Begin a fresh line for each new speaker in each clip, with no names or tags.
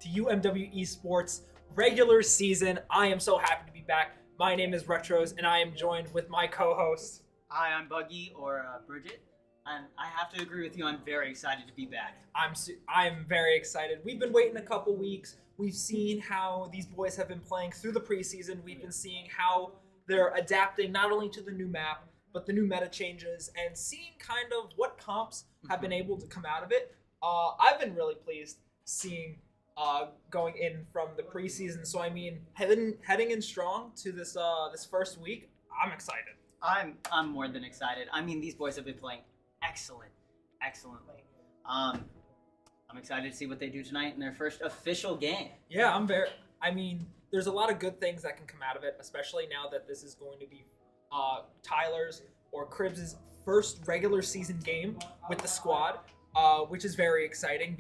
to UMW Esports regular season. I am so happy to be back. My name is Retros, and I am joined with my co-host.
Hi, I'm Buggy, or Bridget, and I have to agree with you. I'm very excited to be back.
I'm very excited. We've been waiting a couple weeks. We've seen how these boys have been playing through the preseason. We've been seeing how they're adapting not only to the new map, but the new meta changes, and seeing kind of what comps have been able to come out of it. I've been really pleased seeing going in from the preseason. So I mean, heading in strong to this first week, I'm excited.
I'm more than excited. I mean, these boys have been playing excellently. I'm excited to see what they do tonight in their first official game.
Yeah, there's a lot of good things that can come out of it, especially now that this is going to be Tyler's or Cribs' first regular season game with the squad, which is very exciting.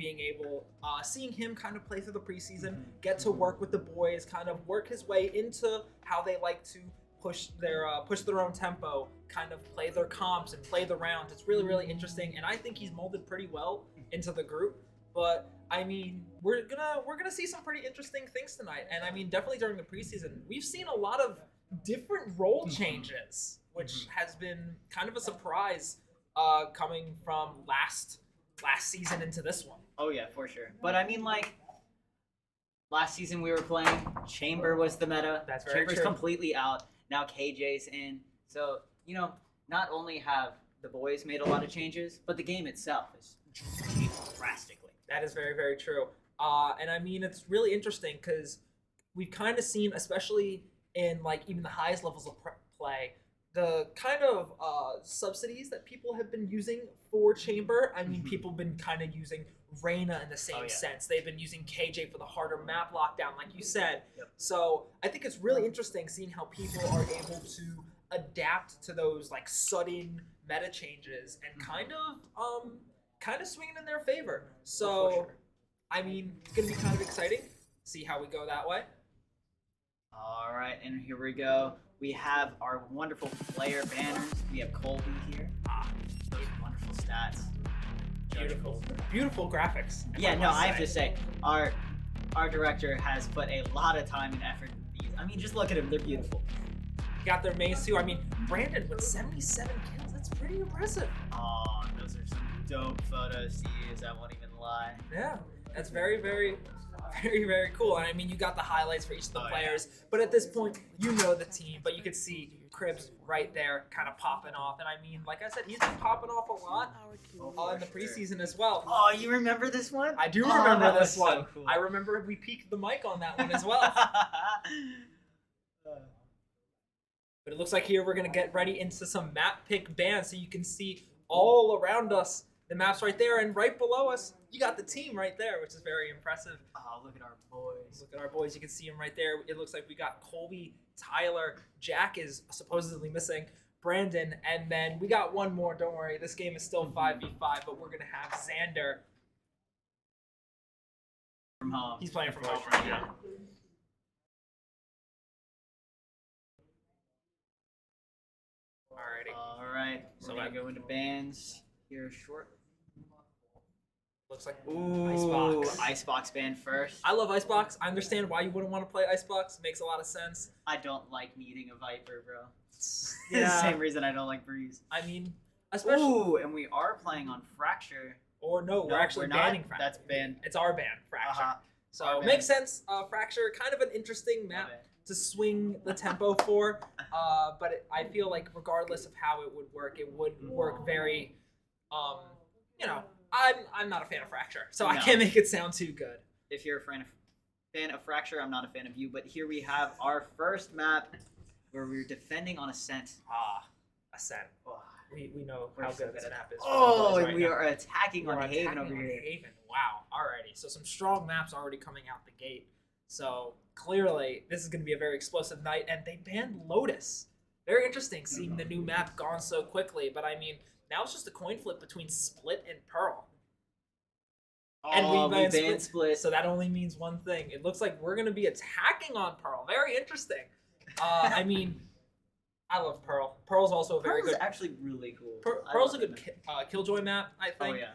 Seeing him kind of play through the preseason, get to work with the boys, kind of work his way into how they like to push their own tempo, kind of play their comps and play the rounds. It's really interesting, and I think he's molded pretty well into the group. But I mean, we're gonna see some pretty interesting things tonight, and I mean, definitely during the preseason, we've seen a lot of different role changes, which has been kind of a surprise coming from last season into this one.
Oh yeah, for sure. But I mean, like, last season we were playing Chamber was the meta.
That's very
Chamber's
true.
Completely out. Now KJ's in. So, you know, not only have the boys made a lot of changes, but the game itself has changed drastically.
That is very true. And I mean, it's really interesting because we've kind of seen, especially in like even the highest levels of play, the kind of subsidies that people have been using for Chamber. I mean, people have been kind of using Reyna in the same sense. They've been using KJ for the harder map lockdown, like you said.
Yep.
So I think it's really interesting seeing how people are able to adapt to those like sudden meta changes and kind of swinging in their favor. So,
for sure.
I mean, it's gonna be kind of exciting. See how we go that way.
All right, and here we go. We have our wonderful player banners. We have Colby here. Those wonderful stats.
Beautiful graphics.
Yeah, no, I have to say, our director has put a lot of time and effort into these. I mean, just look at them; they're beautiful.
You got their mains too. I mean, Brandon with 77 kills. That's pretty impressive.
Oh, those are some dope photos to use. I won't even lie.
Yeah, that's very cool. And I mean, you got the highlights for each of the players.
Yeah.
But at this point, you know the team. But you could see Cribs right there, kind of popping off. And I mean, like I said, he's been popping off a lot in the preseason as well.
Oh, you remember this one?
I do remember this
was
one.
so cool.
I remember we peaked the mic on that one as well. But it looks like here we're going to get ready into some map pick bans, so you can see all around us the maps right there, and right below us you got the team right there, which is very impressive.
Oh, look at our boys.
Look at our boys. You can see them right there. It looks like we got Colby, Tyler, Jack is supposedly missing, Brandon, and then we got one more. Don't worry, this game is still 5v5, but we're going to have Xander
From home.
He's playing from home right now. Alrighty.
Alright, so
So
we're going to go into bans here short.
Looks like
Ooh,
Icebox.
Icebox ban first.
I love Icebox. I understand why you wouldn't want to play Icebox. It makes a lot of sense.
I don't like needing a Viper, bro.
Yeah.
Same reason I don't like Breeze.
I mean, especially.
Ooh, and we are playing on Fracture.
Or no, we're actually banning
not.
Fracture.
That's banned.
It's our ban, Fracture.
Uh-huh.
So
Our
it
ban.
makes sense. Fracture, kind of an interesting map to swing the tempo for. But I feel like regardless of how it would work very, I'm not a fan of Fracture, so I
No.
can't make it sound too good.
If you're a fan of Fracture, I'm not a fan of you. But here we have our first map where we're defending on Ascent.
Ascent.
Oh,
We know
We're
how
so
good this
good.
map is.
oh
right
and we
now.
are attacking
We're
on Haven
attacking
over
on
here.
Haven. Wow. Alrighty. So some strong maps already coming out the gate. So clearly this is going to be a very explosive night. And they banned Lotus. Very interesting seeing the new map gone so quickly. But I mean, now it's just a coin flip between Split and Pearl. And we banned
Split.
So that only means one thing. It looks like we're going to be attacking on Pearl. Very interesting. I mean, I love Pearl. Pearl's also a very
Pearl is
good.
actually really cool. I
Pearl's a
love
good
it.
killjoy map, I
Oh
think.
yeah.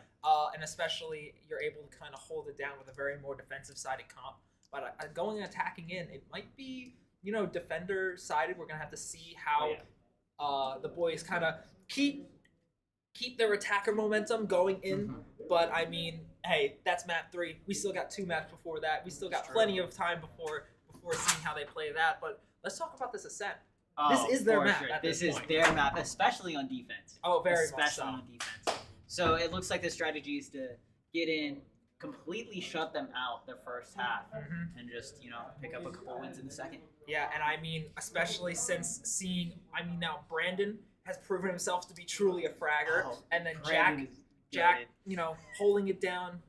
And especially you're able to kind of hold it down with a very more defensive sided comp. But going and attacking in, it might be defender sided. We're gonna have to see how the boys kind of keep their attacker momentum going in.
Mhm.
But I mean, hey, that's map 3. We still got 2 maps before that. We still got plenty of time before seeing how they play that. But let's talk about this Ascent.
Oh,
This is their
for
map
sure.
at
This
this
is
point.
their map, especially on defense.
Oh, very much
especially
so.
on defense. So it looks like the strategy is to get in, completely shut them out the first half, and just pick up a couple wins in the second.
Yeah, and I mean, especially since now Brandon has proven himself to be truly a fragger, and then
Brandon is
Jack,
goated.
holding it down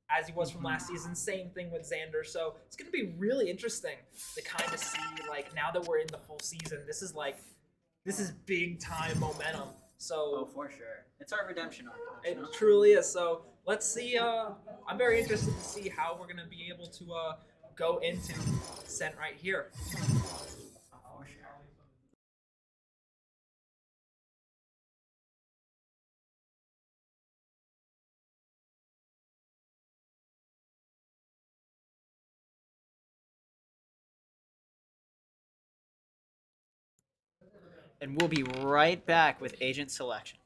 as he was from last season. Same thing with Xander. So it's going to be really interesting to kind of see, like, now that we're in the full season, this is big time momentum. So
Oh, for sure. It's our redemption arc.
it truly is. So let's see. I'm very interested to see how we're going to be able to go into Ascent right here.
Oh, for sure. And we'll be right back with agent selection.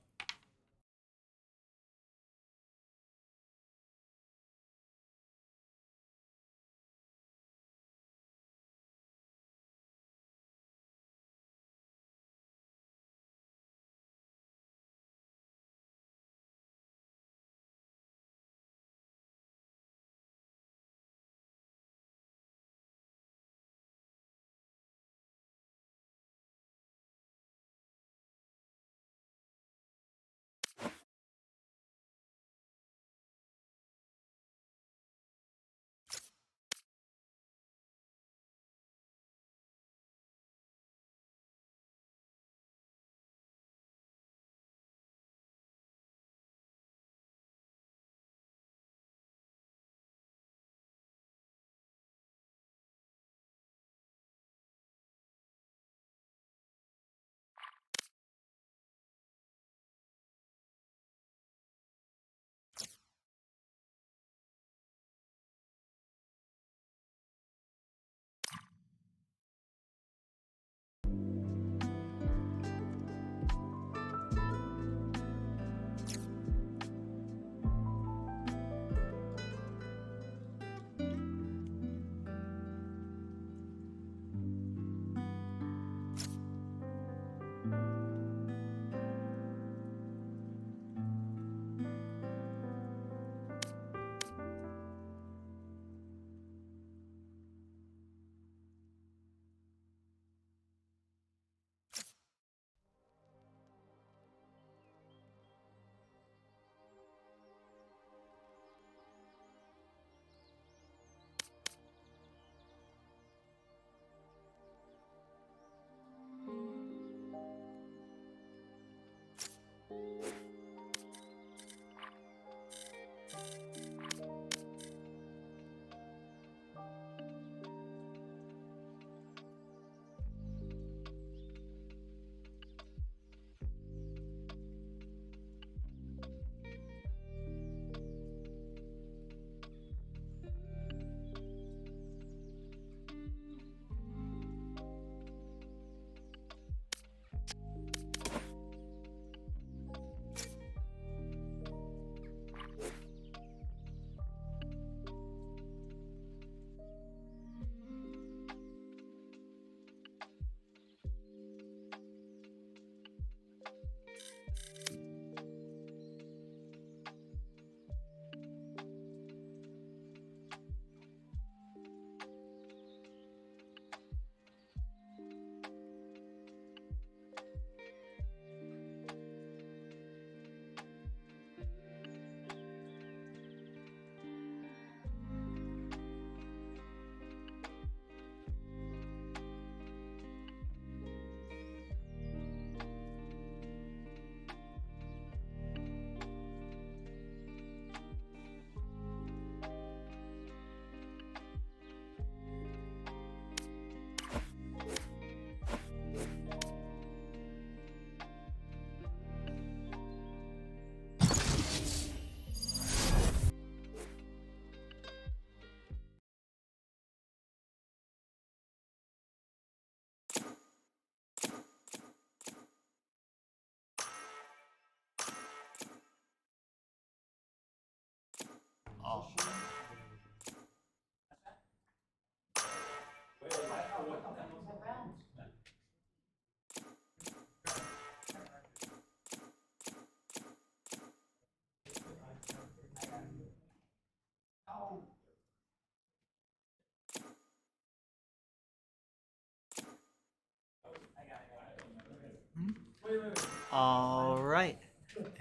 All right,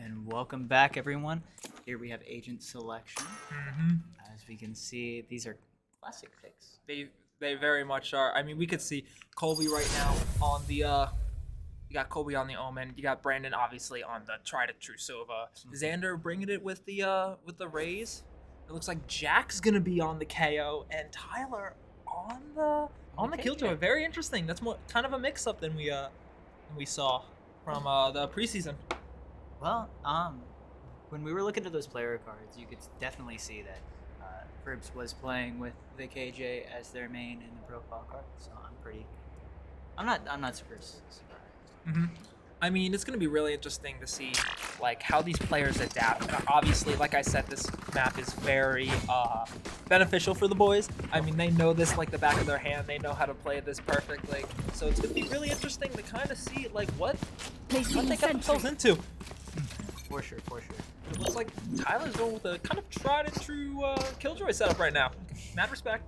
and welcome back, everyone. Here we have agent selection. As we can see, these are classic picks.
They very much are. I mean, we could see Colby right now on the you got Colby on the Omen. You got Brandon obviously on the Try to True Sova. Xander bringing it with the Rays. It looks like Jack's gonna be on the KO and Tyler on the Killjoy. Very interesting. That's more kind of a mix up than we saw from the preseason.
Well, when we were looking at those player cards, you could definitely see that Cribs was playing with the KJ as their main in the profile card. So I'm not super surprised.
I mean, it's going to be really interesting to see like how these players adapt. Obviously, like I said, this map is very beneficial for the boys. I mean, they know this like the back of their hand. They know how to play this perfectly. So it's going to be really interesting to kind of see like what they got themselves into.
For sure.
It looks like Tyler's going with a kind of tried and true Killjoy setup right now. Mad respect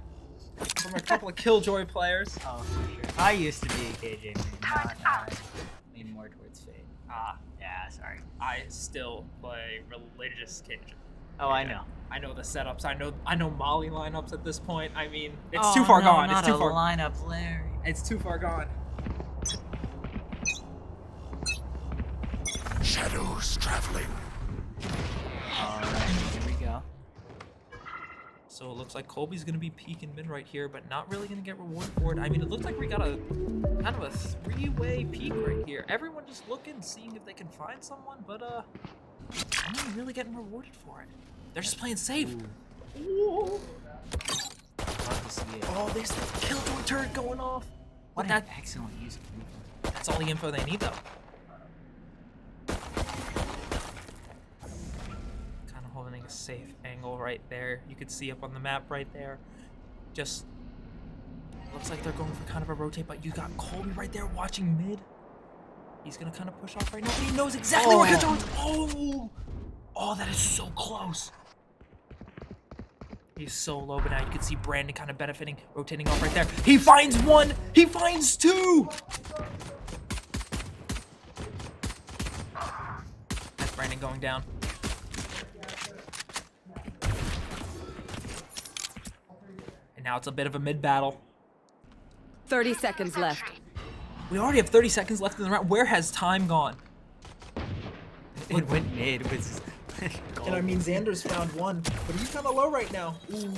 from a couple of Killjoy players.
Oh, for sure. I used to be a KJ main. Now I lean more towards Fade. Yeah, sorry.
I still play religious Cajun.
Oh, I know.
I know the setups. I know Molly lineups at this point. I mean, it's too far gone. It's too far.
Lineup, Larry.
It's too far gone.
Shadows traveling.
All right, here we go.
So it looks like Colby's gonna be peeking mid right here, but not really gonna get rewarded for it. I mean, it looks like we got a kind of a three-way peek right here. Everyone just looking, seeing if they can find someone, but no one really getting rewarded for it. They're just playing safe. Ooh.
Love to see it.
Oh, there's the Killjoy turret going off.
What an excellent use of info.
That's all the info they need, though. Kind of holding a safe angle right there. You could see up on the map right there. Just looks like they're going for kind of a rotate, but you got Colby right there watching mid. He's gonna kind of push off right now. He knows exactly where Killjoy's. Oh, that is so close. He's so low, but now you can see Brandon kind of benefiting, rotating off right there. He finds one. He finds two. That's Brandon going down. And now it's a bit of a mid battle.
30 seconds left.
We already have 30 seconds left in the round. Where has time gone?
It went mid.
And I mean, Xander's found one, but he's kind of low right now. Ooh.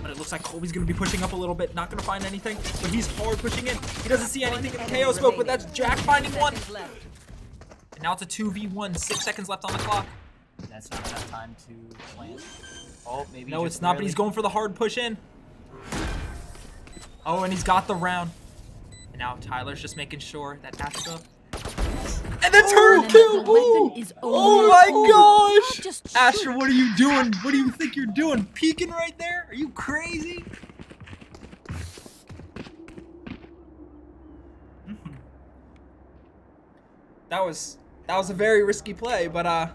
But it looks like Colby's going to be pushing up a little bit. Not going to find anything, but he's hard pushing in. He doesn't see anything in the KO smoke, but that's Jack finding one. And now it's a 2v1. 6 seconds left on the clock.
That's not enough time to plant. Oh, maybe.
No, it's not, but he's going for the hard push in. Oh, and he's got the round. And now Tyler's just making sure that Astra. And the turret kill! Oh my gosh! Astra, what are you doing? What do you think you're doing? Peeking right there? Are you crazy? That was a very risky play, but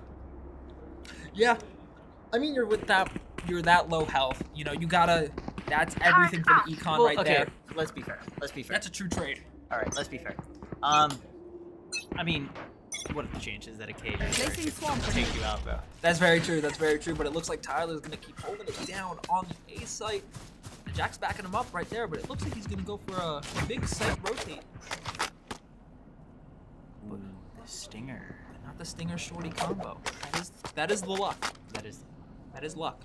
yeah. I mean, you're that low health. You know, you gotta. That's everything for the econ right there.
Let's be fair.
That's a true trade.
All right, let's be fair. I mean, what are the chances that a cage can take you out, bro?
That's very true. But it looks like Tyler's gonna keep holding it down on the A site. And Jack's backing him up right there, but it looks like he's gonna go for a big site rotate.
Ooh, the stinger.
But not the stinger shorty combo. That is the luck.
That is luck.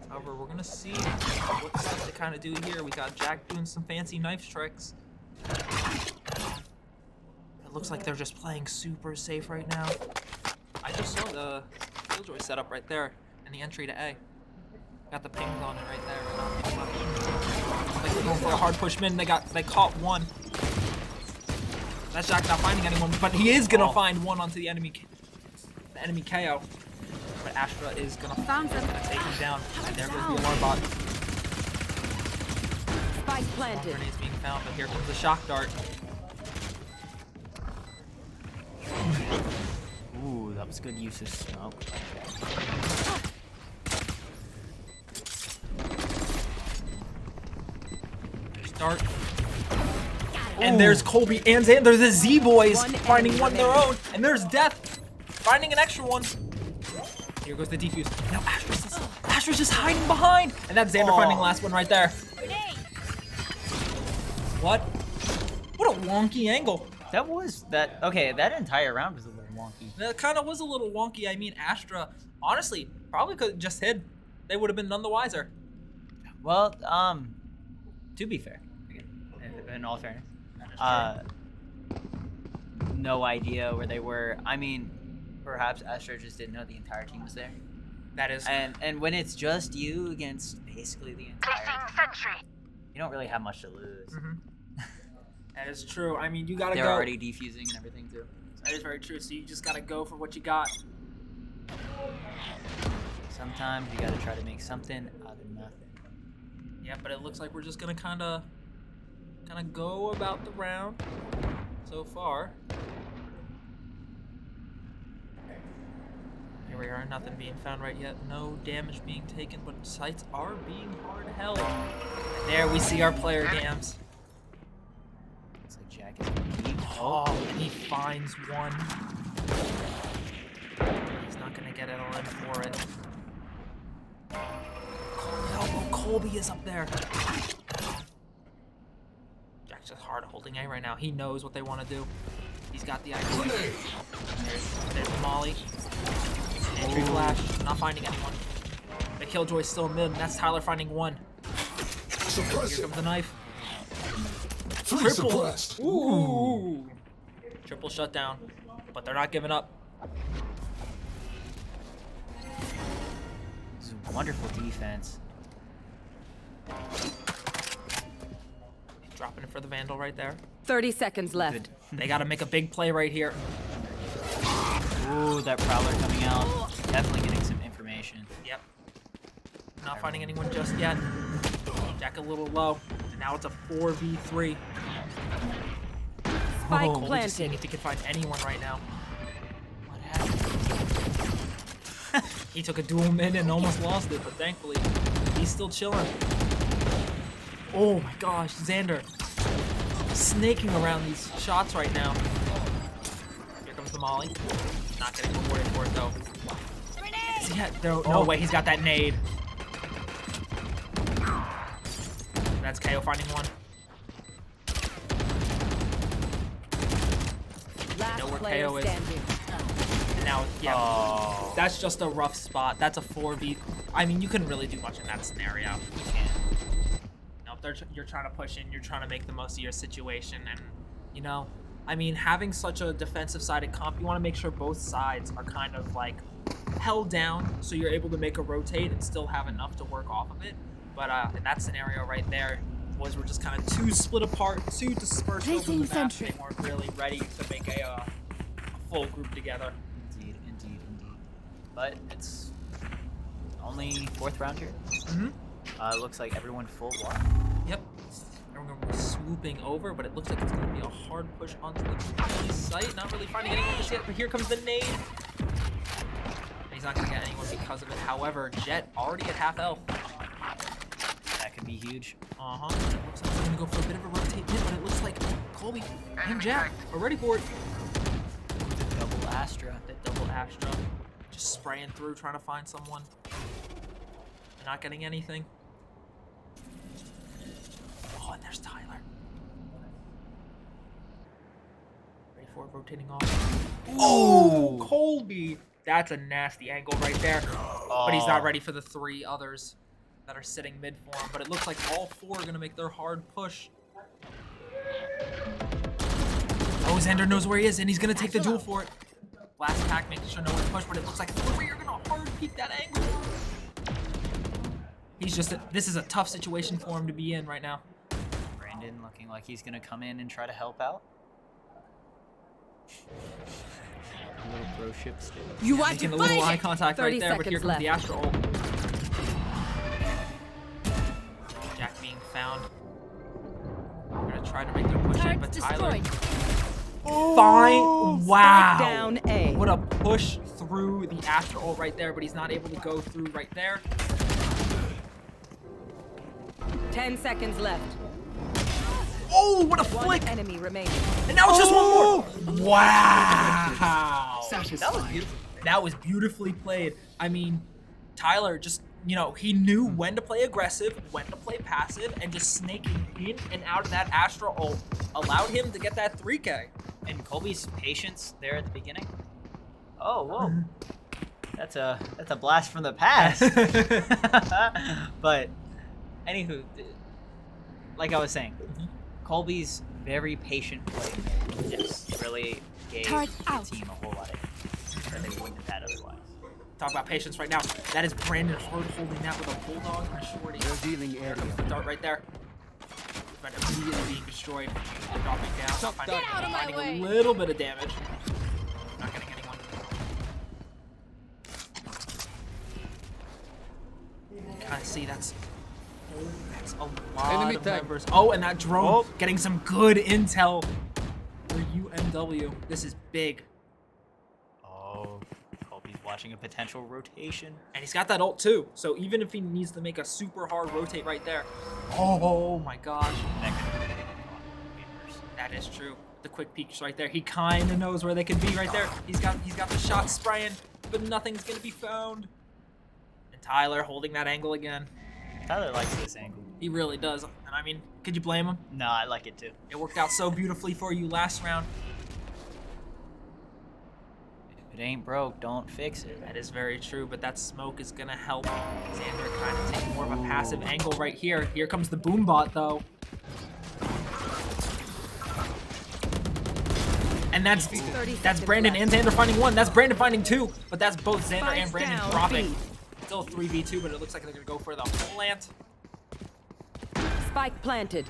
However, we're gonna see what they kind of do here. We got Jack doing some fancy knife tricks. It looks like they're just playing super safe right now. I just saw the Killjoy setup right there in the entry to A. Got the pings on it right there. Like they're going for a hard push mid. They caught one. That's Jack not finding anyone, but he is gonna find one onto the enemy KO. But Astra is gonna take him down. And there goes the alarm bot.
Spike planted.
Grenades being found, but here comes the shock dart.
Ooh, that was good use of smoke.
There's dart. And there's Colby and Xander, the Z boys,
One
finding
enemy
one of their
remaining.
own. And there's Death, finding an extra one. Here goes the defuse. Now Astra's just hiding behind. And that's Xander finding the last one right there. What? What a wonky angle.
That was that. Okay, that entire round was a little wonky.
That kind of was a little wonky. I mean, Astra, honestly, probably could have just hid. They would have been none the wiser.
Well, to be fair, in all fairness, no idea where they were. I mean, perhaps Astra just didn't know the entire team was there.
That is.
And when it's just you against basically the entire team, you don't really have much to lose.
That is true. I mean, you gotta
They're
go.
already defusing and everything too.
That is very true. So you just gotta go for what you got.
Sometimes you gotta try to make something out of nothing.
Yeah, but it looks like we're just gonna kind of go about the round so far. Here we are, nothing being found right yet. No damage being taken, but sights are being hard held. And there we see our player cams.
Looks like Jack is gonna keep.
Oh, and he finds one. He's not gonna get it all in for it. Oh, Colby is up there. Jack's just hard holding A right now. He knows what they want to do. He's got the idea. There's the Molly. Entry flash. Not finding anyone. The Killjoy's still mid, and that's Tyler finding one. Here comes the knife. Triple. Ooh. Triple shutdown. But they're not giving up.
This is wonderful defense.
Dropping it for the Vandal right there.
30 seconds left.
Good.
They got to make a big play right here.
Ooh, that Prowler coming out. Definitely getting some information.
Yep. Not finding anyone just yet. Jack a little low. And now it's a 4v3.
Spike
Colby just seeing
planted.
if he can find anyone right now.
What happened?
He took a dual mid and almost lost it, but thankfully, he's still chilling. Oh my gosh, Xander. Snaking around these shots right now. Here comes the Molly. Not getting rewarded for it though. No way, he's got that nade. That's KO finding one.
Last
know where
player
KO is.
standing.
And now, yeah,
Oh.
that's just a rough spot. That's a 4v. I mean, you couldn't really do much in that scenario.
You can't.
Nope, you're trying to push in. You're trying to make the most of your situation, and you know, I mean, having such a defensive-sided comp, you want to make sure both sides are kind of like held down, so you're able to make a rotate and still have enough to work off of it. But in that scenario right there, boys were just kind of too split apart, too dispersed over the map. They weren't really ready to make a full group together.
Indeed. But it's only 4th round here. Looks like everyone full block.
Yep. Everyone was swooping over, but it looks like it's going to be a hard push onto the site. Not really finding anyone just yet, but here comes the nade. He's not going to get anyone because of it. However, Jet already at half health.
That could be huge.
It looks like he's going to go for a bit of a rotate mid, but it looks like Colby and Jack are ready for it.
Double Astra.
That double Astra. Just spraying through, trying to find someone. They're not getting anything. Oh, and there's Tyler. Ready for it, rotating off. Oh, Colby! That's a nasty angle right there. But he's not ready for the 3 others that are sitting mid for him. But it looks like all 4 are going to make their hard push. Oh, Xander knows where he is, and he's going to take the duel for it. Last pack, making sure no one push, but it looks like 3 are going to hard peek that angle. He's just, this is a tough situation for him to be in right now.
Brandon looking like he's gonna come in and try to help out. A little bro ship still.
You want
Making
to
a little eye
fight?
contact
30
right there, but here
seconds
comes the
left.
Astro ult. Jack being found. They're gonna try to make their push in, but Tyler. Fine. Wow.
Down A.
What a push through the Astro ult right there, but he's not able to go through right there.
10 seconds left.
Oh, what a
One
flick!
enemy remaining.
And now it's just one more. Wow.
That was beautiful.
That was beautifully played. I mean, Tyler just, you know, he knew when to play aggressive, when to play passive, and just snaking in and out of that Astra ult allowed him to get that 3K.
And Colby's patience there at the beginning. Oh, whoa. That's a blast from the past. But anywho, like I was saying, Colby's very patient play just really gave
Turret
the
out.
team a whole lot of that they wouldn't have had otherwise.
Talk about patience right now. That is Brandon Hurd holding that with a bulldog and a shorty.
Revealing area.
The dart right there. But immediately being destroyed. Dropping down. Finding a little bit of damage. Not getting anyone. Kind of see that's a lot
Enemy
of
tag.
members. Oh, and that drone getting some good intel for UMW. This is big.
Oh, Colby's watching a potential rotation.
And he's got that ult too. So even if he needs to make a super hard rotate right there. Oh my gosh.
That could be way worse.
That is true. The quick peeks right there. He kind of knows where they could be right there. He's got the shot spraying, but nothing's gonna be found. And Tyler holding that angle again.
Tyler likes this angle.
He really does. And I mean, could you blame him?
No, I like it too.
It worked out so beautifully for you last round.
If it ain't broke, don't fix it.
That is very true, but that smoke is gonna help Xander kind of take more of a passive angle right here. Here comes the boom bot though. And that's
30
Brandon and
seconds
Xander finding one. That's Brandon finding two, but that's both Xander and
Spikes
Brandon
down,
dropping.
B.
Still 3v2, but it looks like they're gonna go for the plant.
Spike planted.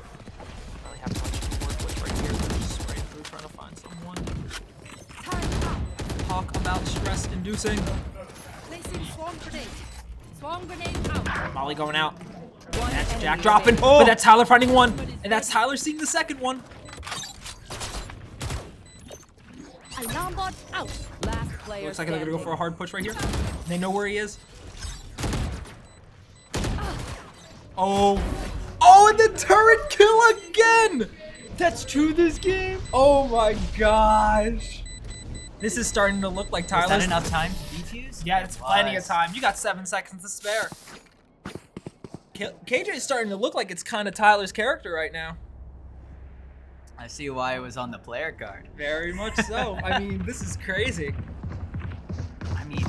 Probably have much to work with right here. They're just spraying through trying to find someone. Talk about stress-inducing.
Placing swarm grenade. Swarm grenade out.
Molly going out.
One
That's
enemy
Jack dropping,
remaining.
but that's Tyler finding one, and that's Tyler seeing the second one.
Alarm bot out.
Last player
Looks like they're gonna go for a hard push right here. They know where he is. Oh, and the turret kill again!
That's true this game.
Oh my gosh. This is starting to look like
Is
Tyler's.
that enough time to defuse?
Yeah, it's plenty of
Was.
time. You got 7 seconds to spare. KJ is starting to look like it's kind of Tyler's character right now.
I see why it was on the player card.
Very much so. I mean, this is crazy.
I mean,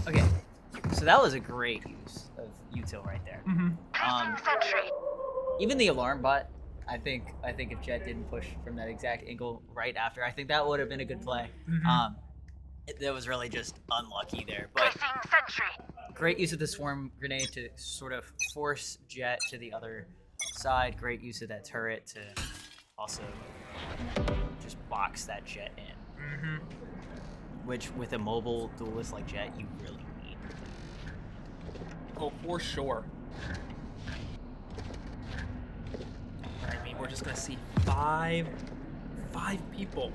okay, so that was a great use of util right there. Even the alarm bot, I think if Jet didn't push from that exact angle right after, I think that would have been a good play. That was really just unlucky there, but great use of the swarm grenade to sort of force Jet to the other side. Great use of that turret to also just box that Jet in. Which, with a mobile duelist like Jet, you really need.
Oh, for sure. I mean, we're just gonna see five people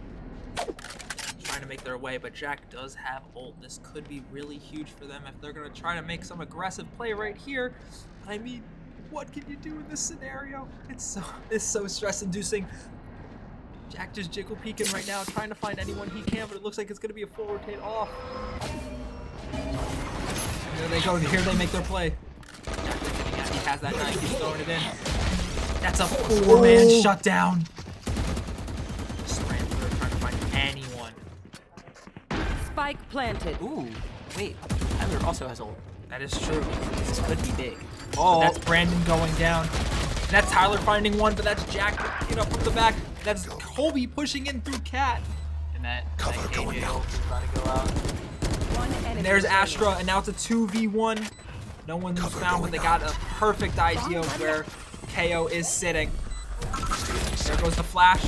trying to make their way, but Jack does have ult. This could be really huge for them if they're gonna try to make some aggressive play right here. I mean, what can you do in this scenario? It's so stress-inducing. Jack just jiggle peeking right now, trying to find anyone he can, but it looks like it's gonna be a full rotate off. Here they go. Here they make their play. Yeah, he has that knife. He's throwing it in. That's a 4-man shutdown. Spraying through, trying to find anyone.
Spike planted.
Ooh, wait, Tyler also has ult.
That is true.
This could be big.
Oh, that's Brandon going down. That's Tyler finding one, but that's Jack picking up from the back. That's Colby pushing in through Cat.
And that KJ ult is about to go out.
One enemy
And there's
remaining.
Astra, and now it's a 2v1. No one's found, but they got a perfect idea of where KO is sitting. There goes the flash.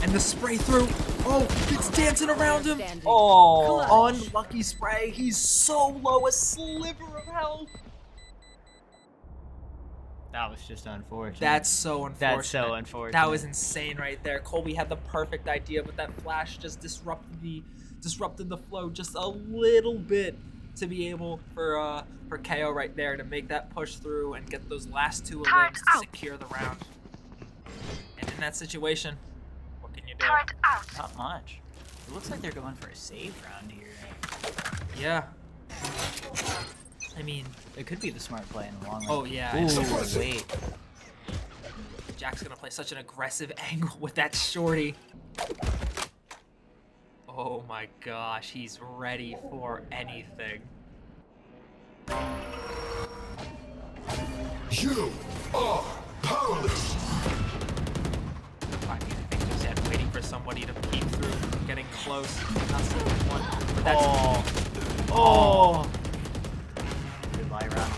And the spray through. Oh, it's dancing around him.
Outstanding.
Oh,
Clutch.
unlucky spray. He's so low, a sliver of health.
That was just unfortunate.
That's so unfortunate.
That's so unfortunate.
That was insane right there. Colby had the perfect idea, but that flash just disrupted the flow just a little bit to be able for KO right there to make that push through and get those last two limbs to secure the round. And in in that situation. What can you do?
Not much. It looks like they're going for a save round here.
Yeah. I mean,
It could be the smart play in the long run.
oh yeah.
Ooh, wait.
Jack's gonna play such an aggressive angle with that shorty. Oh my gosh, he's ready for anything.
You are powerless.
I think he's just waiting for somebody to peek through, getting close. Not seeing one, but that's
Oh! Good lie round.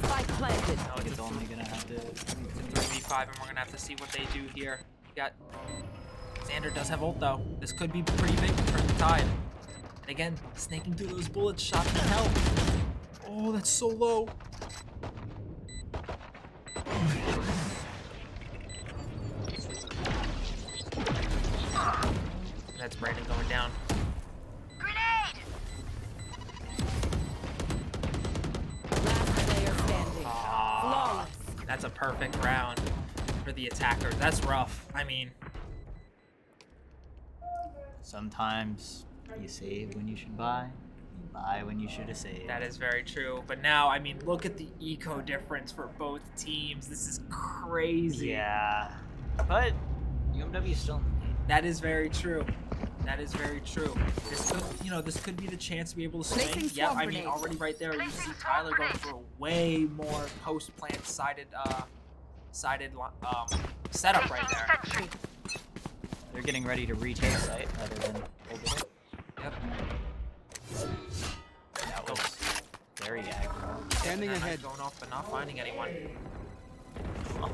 Spike planted.
no,
It's only gonna have to.
3v5, and we're gonna have to see what they do here. We got Xander does have ult though. This could be pretty big to turn the tide. And again, snaking through those bullets, shots can help. Oh, that's so low. And that's Brandon going down.
Last player standing.
Ah,
Flawless.
that's a perfect round for the attackers. That's rough. I mean,
Sometimes you save when you should buy. You buy when you should have saved.
that is very true. But now, I mean, look at the eco difference for both teams. This is crazy.
Yeah. But UMW is still in the lead.
That is very true. That is very true. This could, this could be the chance to be able to swing.
Placing
Yeah,
swamp
I mean,
grenade.
already right there, you see Tyler going for a way more post-plant sided setup right there.
They're getting ready to retake site rather than hold it.
Yep.
That was very aggro.
Standing ahead, going off but not finding anyone. Oh,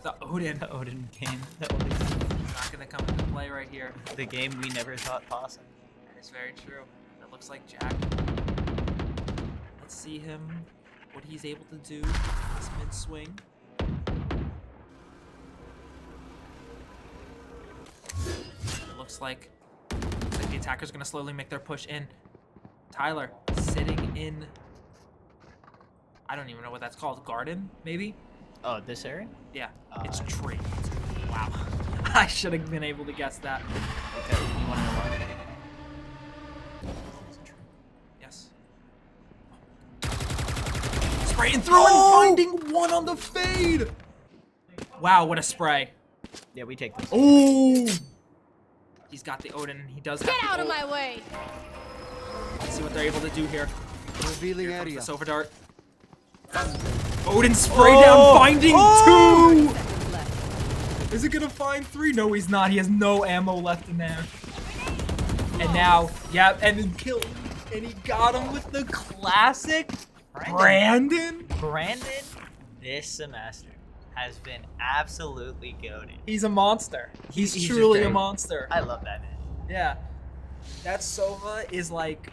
the Odin.
The Odin game. The Odin.
Not gonna come into play right here.
The game we never thought possible.
That is very true. It looks like Jack. Let's see him, what he's able to do. This mid swing. It looks like the attacker's gonna slowly make their push in. Tyler sitting in. I don't even know what that's called. Garden, maybe?
Oh, this area?
Yeah, it's
Uh,
tree. Wow. I should have been able to guess that.
Okay, you want to know what?
Yes. Spraying through and finding one on the fade! Wow, what a spray.
Yeah, we take this.
Ooh! He's got the Odin and he does have
Get
the
out of
ult.
my way!
Let's see what they're able to do here.
Revealing
Here comes
area.
the Silver Dart. Odin spray down, finding two!
Seconds left.
Is it gonna find three? No, he's not. He has no ammo left in there. And now, yeah, and then kill. And he got him with the classic Brandon.
Brandon, this semester, has been absolutely goated.
He's a monster. He's
just
truly a
great.
monster.
I love that man.
Yeah. That Sova is like,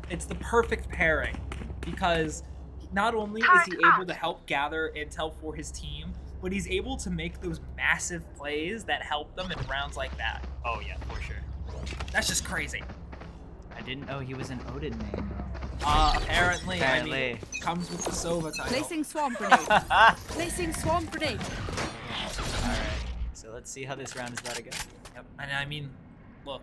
it's the perfect pairing because not only is he able to help gather intel for his team, but he's able to make those massive plays that help them in rounds like that.
Oh yeah, for sure.
That's just crazy.
I didn't know he was an Odin main though.
Apparently, I
Apparently.
mean, comes with the Sova title.
Placing swamp grenade. Placing swamp grenade.
Alright, so let's see how this round is about to go.
Yep. And I mean, look,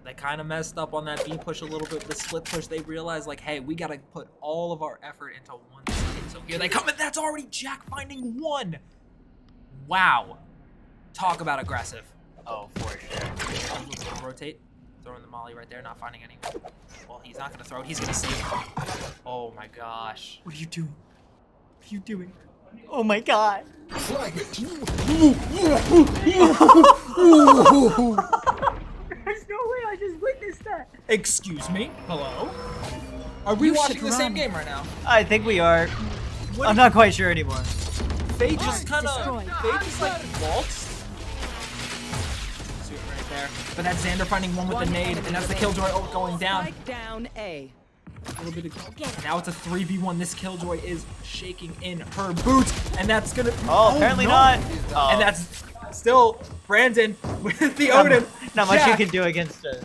they kind of messed up on that B push a little bit, the split push. They realized, like, hey, we got to put all of our effort into one side. So here they come, and that's already Jack finding one. Wow. Talk about aggressive.
Oh, for sure.
Rotate. Throwing the molly right there, not finding anyone. Well, he's not going to throw it. He's going to save it. Oh, my gosh. What are you doing? What are you doing?
Oh my god.
Flag it.
There's no way I just witnessed that.
Excuse me? Hello? Are we
You
watching
should
the same
run.
game right now?
I think we are.
What
I'm not quite sure anymore.
Faye just kind of,
Destroyed.
Faye just like waltzed. See it right there. But that's Xander finding one with the nade, and that's the Killjoy ult going down.
Spike down A.
A little bit of, now it's a 3v1. This Killjoy is shaking in her boots, and that's gonna.
Oh, apparently
no.
not. Oh.
And that's still Brandon with the Odin.
Not much you
Jack,
can do against a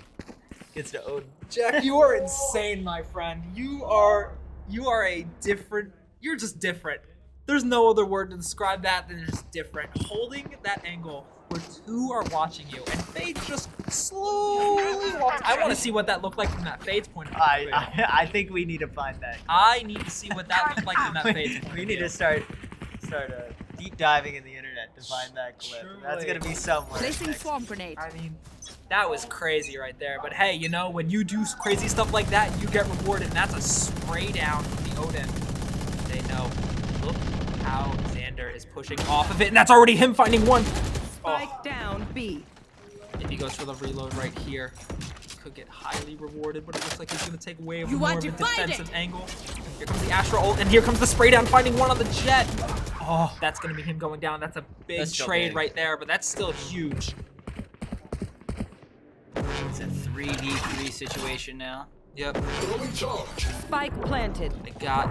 Odin.
Jack, you are insane, my friend. You are a different. You're just different. There's no other word to describe that than just different. Holding that angle where two are watching you, and Fade just slowly walks. I want to see what that looked like from that Fade's point of view.
I think we need to find that.
I need to see what that looked like from that Fade's point of view.
We need to start deep diving in the internet to find that clip.
Truly.
That's gonna be somewhere.
Placing
next.
swarm grenade.
I mean, that was crazy right there. But hey, you know, when you do crazy stuff like that, you get rewarded, and that's a spray down from the Odin. They know. Look how Xander is pushing off of it, and that's already him finding one.
Spike down B.
If he goes for the reload right here, he could get highly rewarded, but it looks like he's going to take away
You
more
want
of a
to find
defensive
it.
angle. Here comes the Astra ult, and here comes the spray down, finding one on the Jet. Oh, that's going to be him going down. That's a big
That's still
trade
big.
right there, but that's still huge.
It's a 3v3 situation now.
Yep.
Throwing charge.
Spike planted.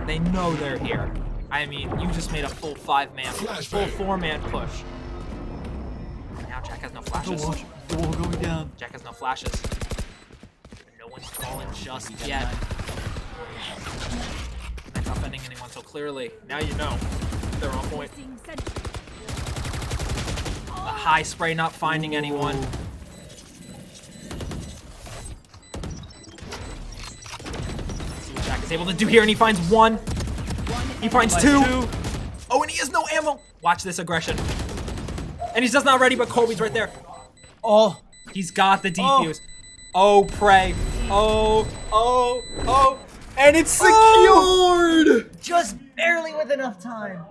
They know they're here. I mean, you just made a full 5-man, full 4-man push. Now Jack has no flashes.
The wall going down.
Jack has no flashes. No one's fallen just yet. That's not offending anyone, so clearly, now you know they're on point.
Placing sentry.
A high spray not finding anyone. Let's see what Jack is able to do here, and he finds one. He finds two. Oh, and he has no ammo. Watch this aggression. And he's just not ready, but Colby's right there. Oh, he's got the defuse. Oh, pray. Oh. And it's secured.
Just barely with enough time.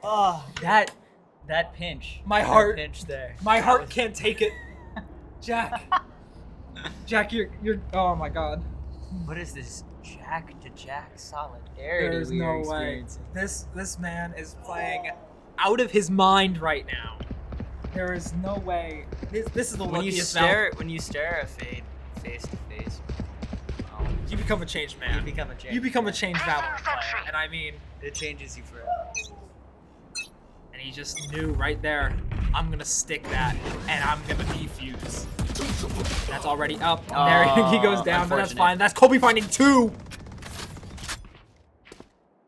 Oh, that pinch.
My
That
heart-
pinch there.
My heart can't take it. Jack. Jack, you're, oh my God.
What is this Jack to Jack solidarity?
There's
we are
no way.
experiencing?
This man is playing out of his mind right now. There is no way. This is the
When you
luckiest
stare at Fade face to face,
you become a changed man.
you become a change.
You become a changed Valorant player. And I mean,
It changes you forever.
and he just knew right there, I'm gonna stick that, and I'm gonna defuse. That's already up. There he goes down, but that's
unfortunate.
fine. That's Colby finding two.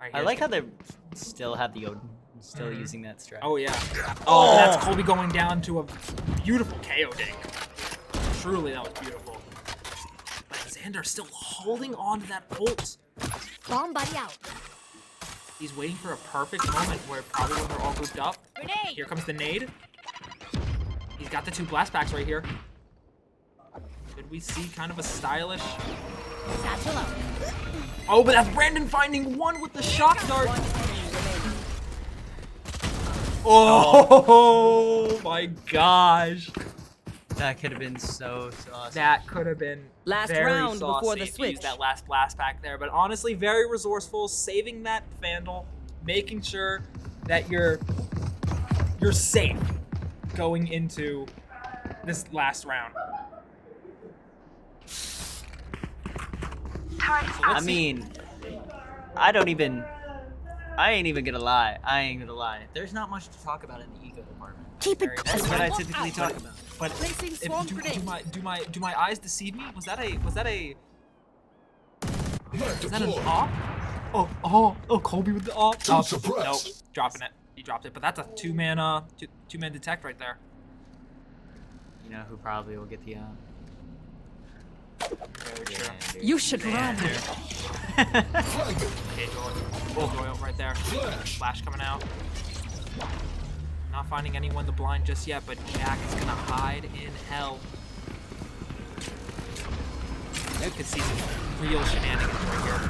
Right,
I
here's
like
the-
how they still have the Odin, still using that strat.
Oh yeah. Oh, that's Colby going down to a beautiful KO dink. Truly, that was beautiful. But Xander still holding on to that ult.
Bomb buddy out.
He's waiting for a perfect moment where probably when they're all grouped up.
Grenade.
Here comes the nade. He's got the two blast packs right here. Could we see kind of a stylish?
Satchel out.
Oh, but that's Brandon finding one with the shock dart. Oh my gosh.
That could have been so saucy.
That could have been
Last
very
round
saucy
before the
if you
switch.
used that last blast pack there, but honestly, very resourceful, saving that Vandal, making sure that you're safe going into this last round. So
I
let's see.
mean, I ain't even gonna lie. There's not much to talk about in the eco department.
Keep it
That's
That's what I
close.
typically talk about.
But
Placing
if,
swarm
do
grenade.
my eyes deceive me? Was that an
Deploy.
op? Oh, Colby with the op.
Don't
Nope,
suppress.
dropping it. He dropped it, but that's a two-man detect right there.
You know who probably will get the
Very true.
You should run.
Flag it.
Okay, Doyle right there.
Flash.
Flash coming out. Not finding anyone to blind just yet, but Jack is gonna hide in hell. You could see some real shenanigans right here.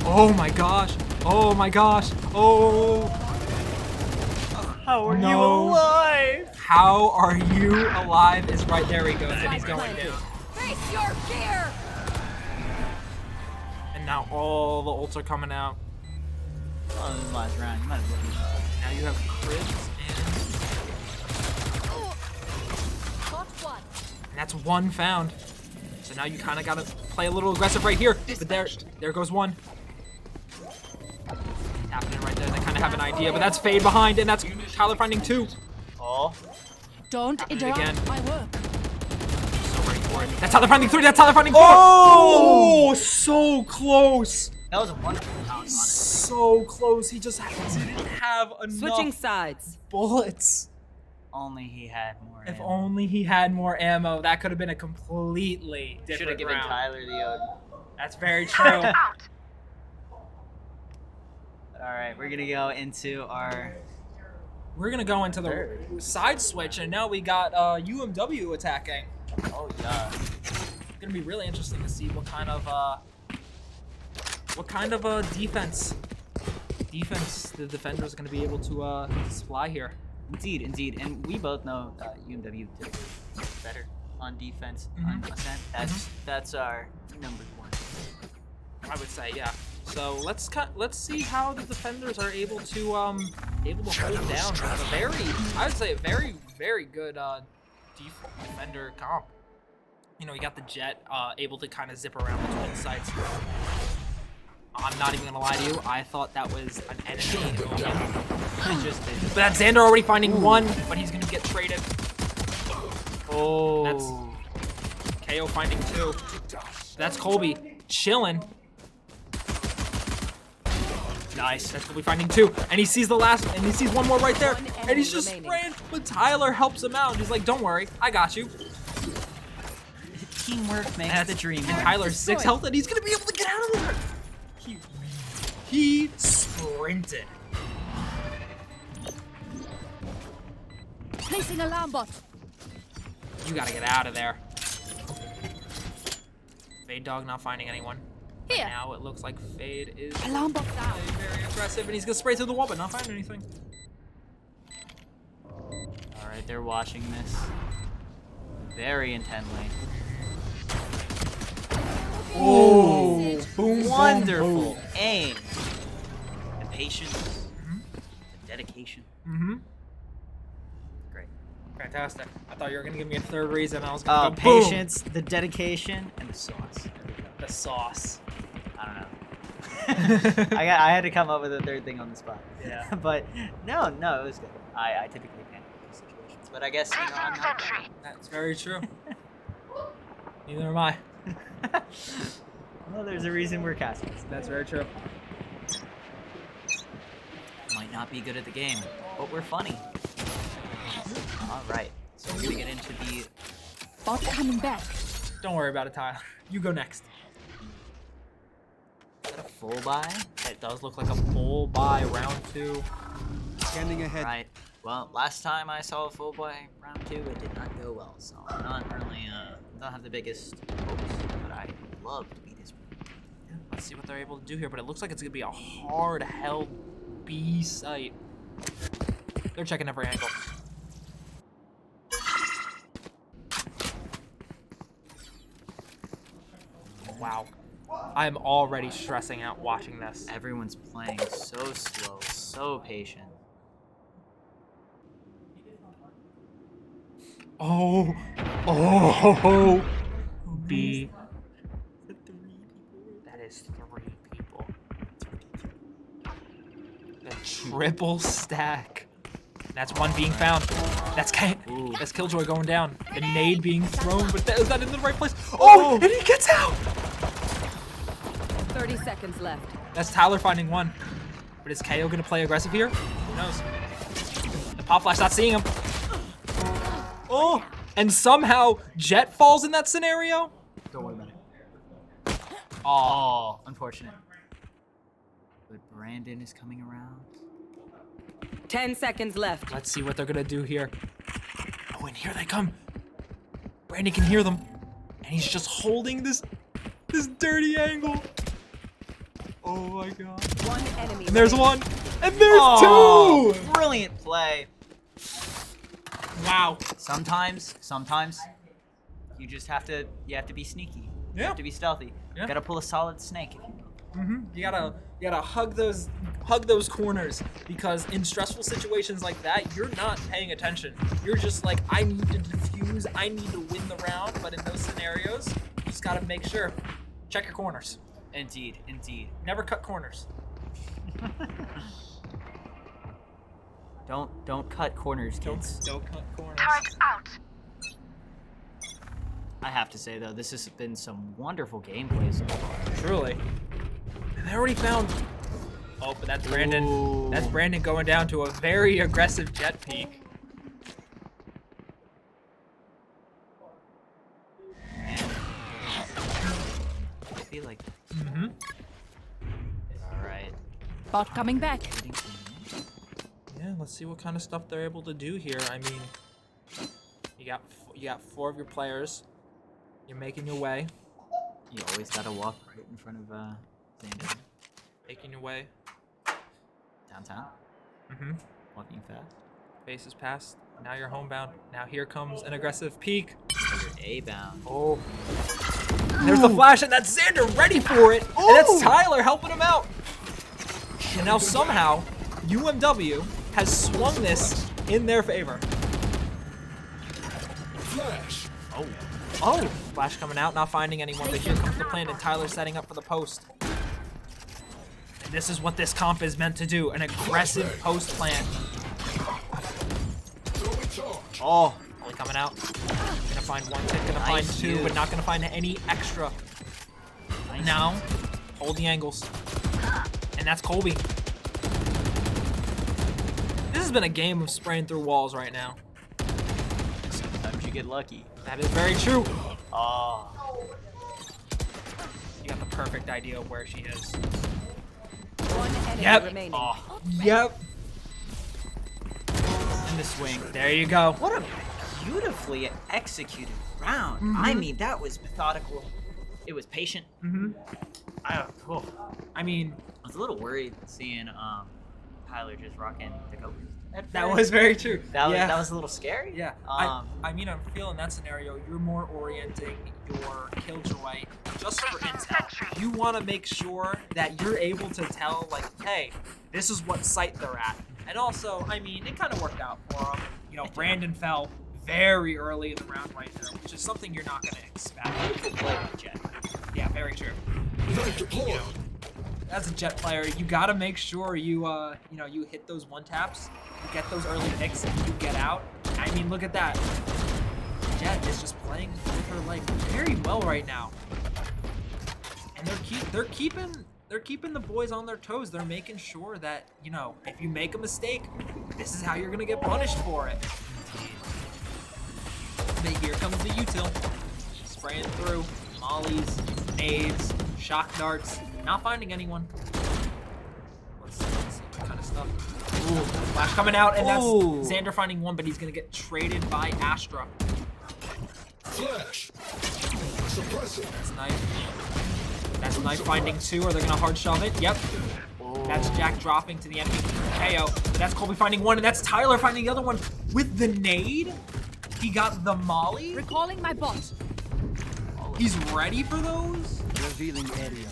Oh my gosh! Oh my gosh! Oh!
How are
No.
you alive?
How are you alive? Is right there. He goes, and he's going down.
Face your gear.
And now all the ults are coming out.
Oh, this is the last round. You might as well.
Now you have Cribs
Got one.
and that's one found. So now you kind of gotta play a little aggressive right here. But there goes one. Happening right there. They kind of have an idea, but that's Fade behind, and that's Tyler finding two.
Oh.
Don't
Happening
interrupt
again.
my work.
So ready for it. That's Tyler finding three. That's Tyler finding four. Oh, so close.
That was a wonderful count on it.
so close. He just didn't have enough
Switching sides.
bullets.
Only he had more.
If
ammo.
only he had more ammo, that could have been a completely
Should have
different
given
round.
Tyler the.
That's very true.
All right, we're gonna go into our.
We're gonna go into the
Third.
side switch, and now we got UMW attacking.
Oh yeah.
It's gonna be really interesting to see what kind of defense the defenders are gonna be able to supply here.
Indeed, and we both know UMW did better on defense on Ascent. That's our number one.
I would say, yeah. So let's see how the defenders are able to hold down a very good defender comp. You know, you got the Jet able to kind of zip around between sites. I'm not even gonna lie to you. I thought that was an enemy. But that's Xander already finding one, but he's gonna get traded.
Oh.
That's KO finding two. That's Colby chilling. Nice. That's Colby finding two, and he sees the last, and he sees one more right there, and he's just spraying. But Tyler helps him out. He's like, "Don't worry, I got you."
Teamwork makes the dream
And
work.
Tyler's 6 health, and he's gonna be able to get out of there. He sprinted.
Placing alarm bot.
You gotta get out of there. Fade Dog not finding anyone.
Here.
Now it looks like Fade is
Alarm bot down.
very aggressive, and he's gonna spray through the wall, but not find anything.
All right, they're watching this very intently.
Oh, boom,
Wonderful aim. The patience. The dedication.
Mm-hmm.
Great.
Fantastic. I thought you were gonna give me a third reason. I was gonna go
Patience, the dedication, and the sauce.
boom. The sauce.
I don't know. I had to come up with a third thing on the spot.
Yeah.
But no, it was good. I typically can't in these situations, but I guess you know I'm not.
That's very true. Neither am I.
Well, there's a reason we're casting.
That's very true.
Might not be good at the game, but we're funny. All right, so we're gonna get into the.
Bot coming back.
Don't worry about it, Tyler. You go next.
Is that a full buy?
It does look like a full buy round 2.
Scanning ahead.
Right. Well, last time I saw a full buy round 2, it did not go well. So I'm not really don't have the biggest hopes, but I love to beat this one.
Let's see what they're able to do here, but it looks like it's gonna be a hard-held B site. They're checking every angle. Wow. I'm already stressing out watching this.
Everyone's playing so slow, so patient.
Oh, B. That is 3 people. The triple stack. That's one being found. That's that's Killjoy going down. The nade being thrown, but is that in the right place? Oh, and he gets out.
30 seconds left.
That's Tyler finding one. But is KO gonna play aggressive here? Who knows? The pop flash not seeing him. Oh, and somehow Jet falls in that scenario.
Don't worry about it. Oh, unfortunate. But Brandon is coming around.
10 seconds left.
Let's see what they're gonna do here. Oh, and here they come. Brandon can hear them, and he's just holding this dirty angle. Oh my god.
One enemy.
And there's one, and there's
Oh,
2.
brilliant play.
Wow.
Sometimes you just have to be sneaky. You
Yeah.
have to be stealthy.
Yeah.
You gotta pull a solid snake if you will.
You gotta hug those corners, because in stressful situations like that, you're not paying attention. You're just like, I need to defuse, I need to win the round. But in those scenarios, you just gotta make sure. Check your corners.
Indeed.
Never cut corners.
Don't cut corners, kids.
Don't cut corners.
I have to say though, this has been some wonderful gameplay so far.
Truly. And they already found Oh, but that's Brandon.
Ooh.
That's Brandon going down to a very aggressive jet peek.
I feel like.
Mm-hmm.
All right.
Bot coming back.
Yeah, let's see what kind of stuff they're able to do here. I mean, you got 4 of your players. You're making your way.
You always gotta walk right in front of Xander.
Making your way.
Downtown.
Mm-hmm.
Walking fast.
Faces past. Now you're homebound. Now here comes an aggressive peek.
You're A-bound.
Oh. There's the flash, and that's Xander ready for it. And that's Tyler helping him out. And now somehow, UMW has swung this in their favor.
Flash.
Oh, flash coming out, not finding anyone, but here comes the plan, and Tyler setting up for the post. And this is what this comp is meant to do, an aggressive post plan.
Throwing charge.
Oh, only coming out. Gonna find one tick, gonna find
Nice
2,
use.
but not gonna find any extra.
Nice.
Now, hold the angles. And that's Colby. This has been a game of spraying through walls right now.
Sometimes you get lucky.
That is very true.
Oh.
You got the perfect idea of where she is.
One enemy
Yep.
remaining.
Oh.
Yep.
In the swing.
There you go.
What a beautifully executed round. I mean, that was methodical. It was patient.
Mm-hmm.
Oh.
I mean,
I was a little worried seeing Tyler just rocking the Cobras.
that was very true.
That
yeah.
was a little scary.
Yeah. I mean, I'm feeling that scenario. You're more orienting your killjoy just for intel. You want to make sure that you're able to tell, like, hey, this is what site they're at. And also, I mean, it kind of worked out for him. You know, Brandon fell very early in the round right there, which is something you're not going to expect. Yeah, very true.
Knife deployed.
As a jet player, you gotta make sure you you hit those one taps, you get those early picks, and you get out. I mean, look at that. Jet is just playing with her life very well right now, and they're keeping the boys on their toes. They're making sure that if you make a mistake, this is how you're gonna get punished for it. But here comes the util, spraying through mollies, nades, shock darts. Not finding anyone. Let's see what kind of stuff. Ooh, flash coming out, and that's
Ooh.
Xander finding one, but he's gonna get traded by Astra.
Flash. Suppressing.
That's knife. That's knife finding 2. Are they gonna hard shove it? Yep. That's Jack dropping to the enemy. KO. That's Colby finding 1, and that's Tyler finding the other one with the nade. He got the molly.
Recalling my bot.
He's ready for those.
Revealing area.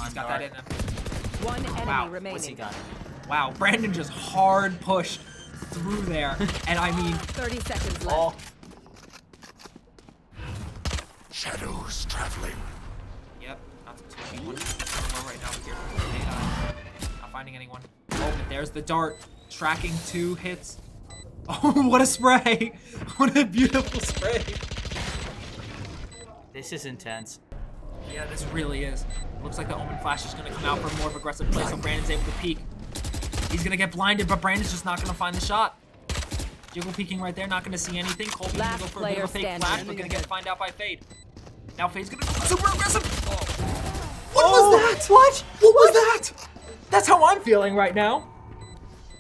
He's got that in him.
One enemy
Wow,
remaining.
What's he got?
Wow, Brandon just hard pushed through there, and I mean,
30 seconds left.
Oh.
Shadows traveling.
yep, not too one right now here. Not finding anyone. Oh, but there's the dart, tracking 2 hits. Oh, what a spray! What a beautiful spray!
This is intense.
Yeah, this really is. Looks like the Omen Flash is going to come out for more of aggressive play, so Brandon's able to peek. He's going to get blinded, but Brandon's just not going to find the shot. Jiggle peeking right there, not going to see anything. Colby's going to go for a bit of a fake
Last player
flash,
standing.
but going to find out by Fade. Now Fade's going to go super aggressive. What was that? What? What was that? That's how I'm feeling right now.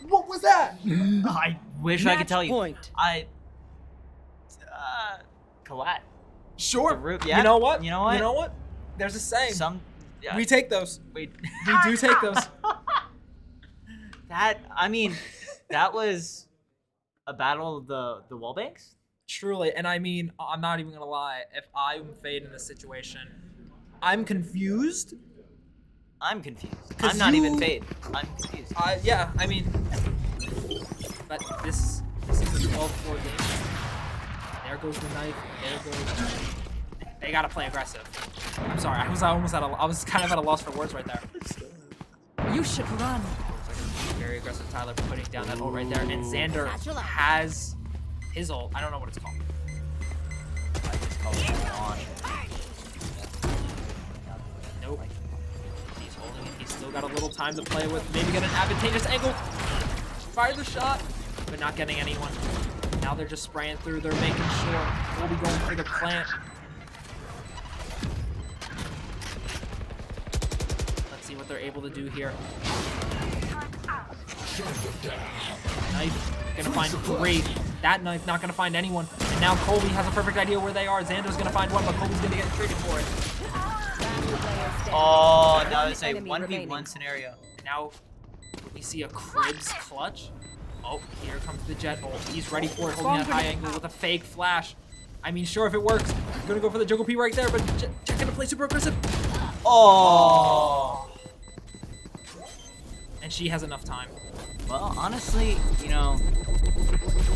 What was that?
I wish I could
Match
tell you.
point.
Collat.
Sure.
The root- yeah.
You know what?
You know what?
You know what? There's a saying.
Yeah.
We take those.
we
We do take those.
that was a battle of the wall banks.
Truly, and I mean, I'm not even gonna lie. If I'm Fade in this situation, I'm confused.
I'm confused.
'Cause
I'm not even
you-
Fade. I'm confused.
Yeah, I mean, but this is a 12-4 game. There goes the knife. There goes. They gotta play aggressive. I'm sorry. I was kind of at a loss for words right there.
You should run.
Very aggressive Tyler putting down that ult right there, and Xander has his ult. I don't know what it's called.
I just call it launch.
Nope. He's holding it. He's still got a little time to play with. Maybe get an advantageous angle. Fire the shot, but not getting anyone. Now they're just spraying through. They're making sure. We'll be going for the plant. Let's see what they're able to do here. Knife gonna find three. That knife not gonna find anyone. And now Colby has a perfect idea where they are. Xander's gonna find one, but Colby's gonna get traded for it.
Oh, that was a
Enemy
1v1
remaining.
scenario.
Now we see a Cribs clutch. Oh, here comes the Jet ult. He's ready for it, holding that high angle with a fake flash. I mean, sure, if it works, I'm gonna go for the Juggle P right there, but Jet gonna play super aggressive.
Oh.
And she has enough time.
Well, honestly, you know,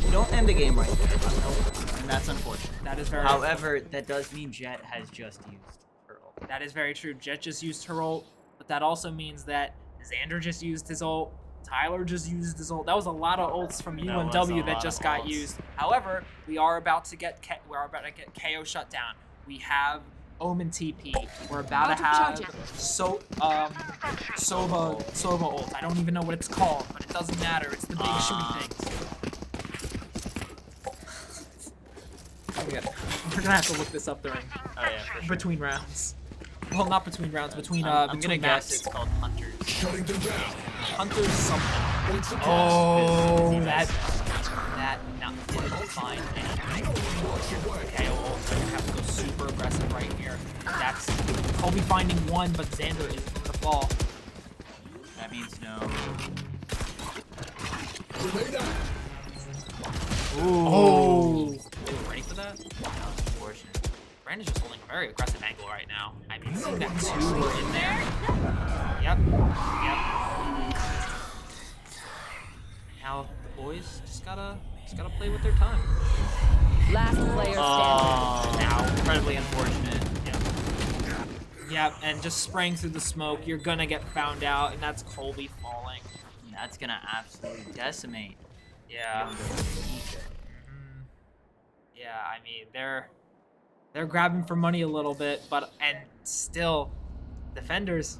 you don't end the game right there, and that's unfortunate.
That is very
However, that does mean Jet has just used her ult.
That is very true. Jet just used her ult, but that also means that Xander just used his ult. Tyler just used his ult. That was a lot of ults from UMW that just got used. However, we are about to get KO shut down. We have Omen TP. We're about to have Sova ult. I don't even know what it's called, but it doesn't matter. It's the big shooty things. We're gonna have to look this up during between rounds. Well, not between rounds. Between
I'm gonna
between
guess
maps.
it's called Hunters.
Shutting them down.
Hunter's something.
It's a
Oh, that no, didn't find anything. Okay, well, we're gonna have to go super aggressive right here. That's Colby finding one, but Xander is gonna fall.
That means no.
Grenade out.
Oh, ready for that?
That was unfortunate.
Brandon's just holding a very aggressive angle right now. I mean, seeing that two were in there. Yep. Now the boys just gotta play with their time.
Last player standing.
Oh,
Now.
incredibly unfortunate.
Yep, and just spraying through the smoke, you're gonna get found out, and that's Colby falling.
That's gonna absolutely decimate.
Yeah. Yeah, I mean, they're grabbing for money a little bit, and still, defenders,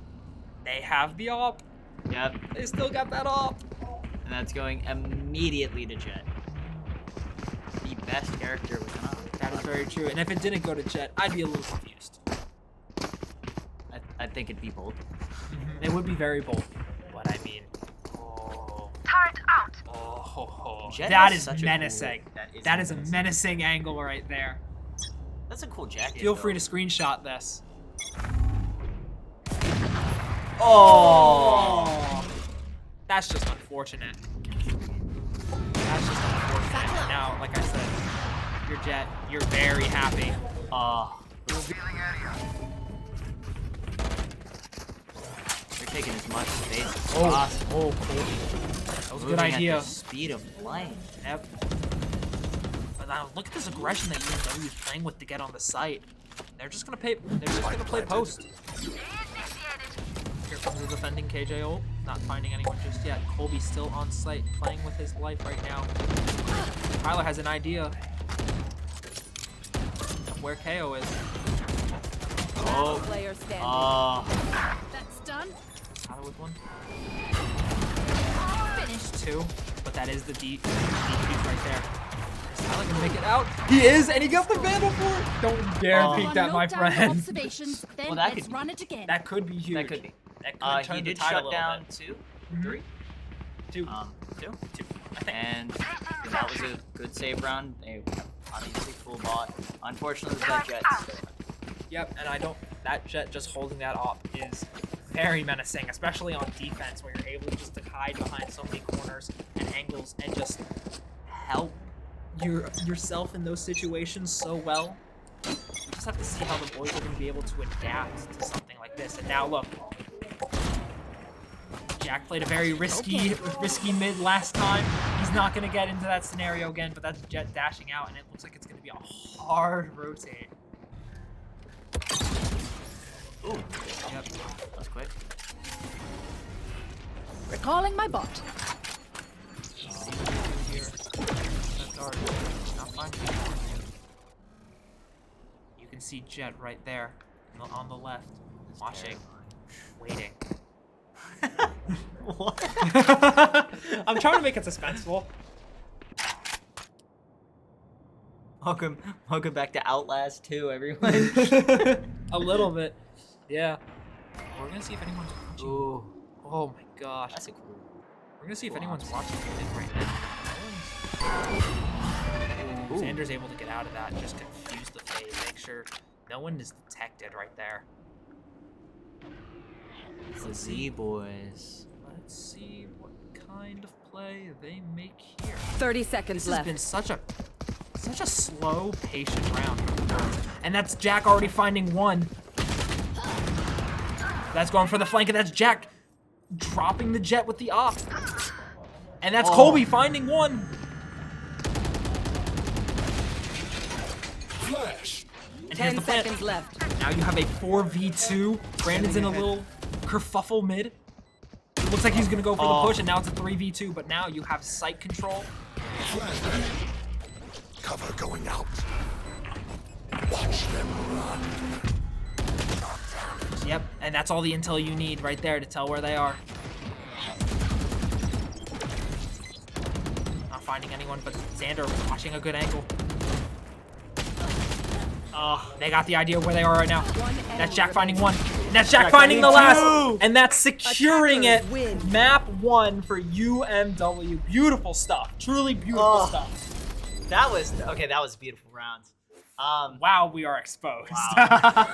they have the op.
Yep,
They still got that op.
and that's going immediately to Jet. The best character with an op.
That is very true. And if it didn't go to Jet, I'd be a little confused.
I think it'd be bold.
It would be very bold, but I mean,
Jet
that
has
is
such a
menacing.
cool-
That is a menacing angle right there.
That's a cool jacket.
Feel
though.
free to screenshot this.
Oh!
That's just unfortunate. That's just unfortunate. And now, like I said, your Jet, you're very happy.
They're taking as much space as
Oh,
possible.
cool. That was a good
Moving at
idea.
the speed of light.
Yep. But now look at this aggression that UMW is playing with to get on the site. They're just gonna play post. Here comes the defending KJ ult. Not finding anyone just yet. Colby's still on site, playing with his life right now. Tyler has an idea of where KO is.
Oh.
Player standing.
That's done.
Tyler with one.
Finished.
Two. But that is the deep piece right there. Is Tyler gonna make it out? He is, and he got the Vandal for it! Don't dare
Oh.
peek that, my
Note down the
friend.
observations, then
Well, that
let's
could-
run it again.
That could be huge.
That could be.
That could turn
He
the
did
tide a
shut
little
down
bit.
2,
Mhm.
3.
Two.
Two.
I think.
And that was a good save round. They obviously full bot. Unfortunately, that Jet.
Yep, and that Jet just holding that op is very menacing, especially on defense where you're able just to hide behind so many corners and angles and just help yourself in those situations so well. You just have to see how the boys are going to be able to adapt to something like this. And now look, Jack played a very risky mid last time. He's not going to get into that scenario again, but that's Jet dashing out, and it looks like it's going to be a hard rotate.
Ooh.
Yep.
That was quick.
Recalling my bot.
See what we do here. That's our not finding anyone. You can see Jet right there on the left, watching, waiting.
What?
I'm trying to make it suspenseful.
Welcome back to Outlast 2, everyone.
A little bit. Yeah. We're gonna see if anyone's watching.
Ooh,
Oh my gosh.
that's a cool.
We're gonna see if
cool
anyone's
option.
watching it right now.
Ooh.
Xander's able to get out of that and just confuse the phase. Make sure no one is detected right there.
The Z boys.
Let's see what kind of play they make here.
30 seconds
This has
left.
been such a slow, patient round. And that's Jack already finding one. That's going for the flank, and that's Jack dropping the jet with the op. And that's Colby finding one.
Flash.
And here's
10
the plant.
seconds left.
Now you have a 4v2. Brandon's in a little kerfuffle mid. It looks like he's gonna go for the push, and now it's a 3v2, but now you have sight control.
Flashbang. Cover going out. Watch them run.
Yep, and that's all the intel you need right there to tell where they are. Not finding anyone, but Xander watching a good angle. Oh, they got the idea where they are right now. That's Jack finding one. And that's Jack finding the last. And that's securing it.
Attackers win.
Map 1 for UMW. Beautiful stuff. Truly beautiful stuff.
That was okay. That was beautiful rounds.
Wow, we are exposed.
Wow.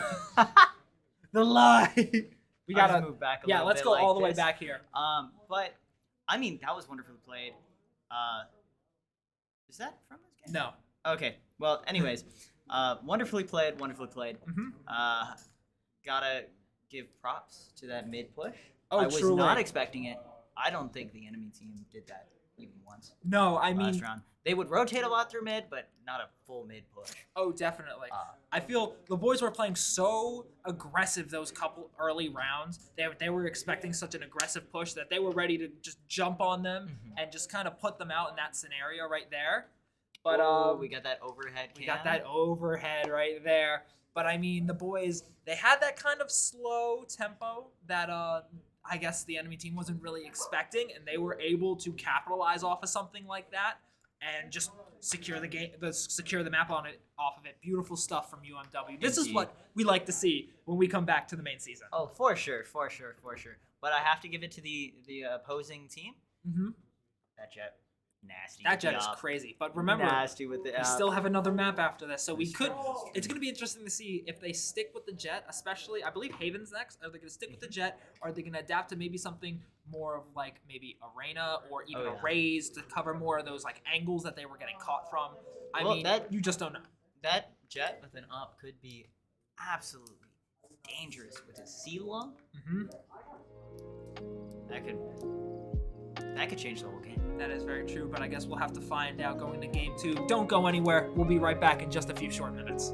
The lie. We
I'll just
gotta
move back a
Yeah,
little
let's
bit
go
like
all the way
this.
back here.
But I mean, that was wonderfully played. Is that from this game?
No.
Okay. Well, anyways, wonderfully played. Wonderfully played.
Mm-hmm.
Gotta give props to that mid push.
Oh,
I was
truly.
not expecting it. I don't think the enemy team did that even once
No, I
last
mean,
round. They would rotate a lot through mid, but not a full mid push.
oh, definitely. I feel the boys were playing so aggressive those couple early rounds. They were expecting such an aggressive push that they were ready to just jump on them and just kind of put them out in that scenario right there. But
We got that overhead.
we got that overhead right there. But I mean, the boys, they had that kind of slow tempo that I guess the enemy team wasn't really expecting, and they were able to capitalize off of something like that and just secure the game, secure the map on it off of it. Beautiful stuff from UMW. This is
Indeed.
what we like to see when we come back to the main season.
Oh, for sure. But I have to give it to the opposing team.
Mm-hmm.
That jet, nasty.
That
with
jet
the
is
op.
crazy. But remember,
nasty with the.
we still have another map after this, so we could. It's going to be interesting to see if they stick with the jet, especially. I believe Haven's next. Are they going to stick with the jet? Or are they going to adapt to maybe something more of like maybe Arena or even a Raze to cover more of those like angles that they were getting caught from? I
Well,
mean,
that-
you just don't know.
That jet with an op could be absolutely dangerous with his C lung.
Mm-hmm.
That could change the whole game.
That is very true, but I guess we'll have to find out going to game 2. Don't go anywhere. We'll be right back in just a few short minutes.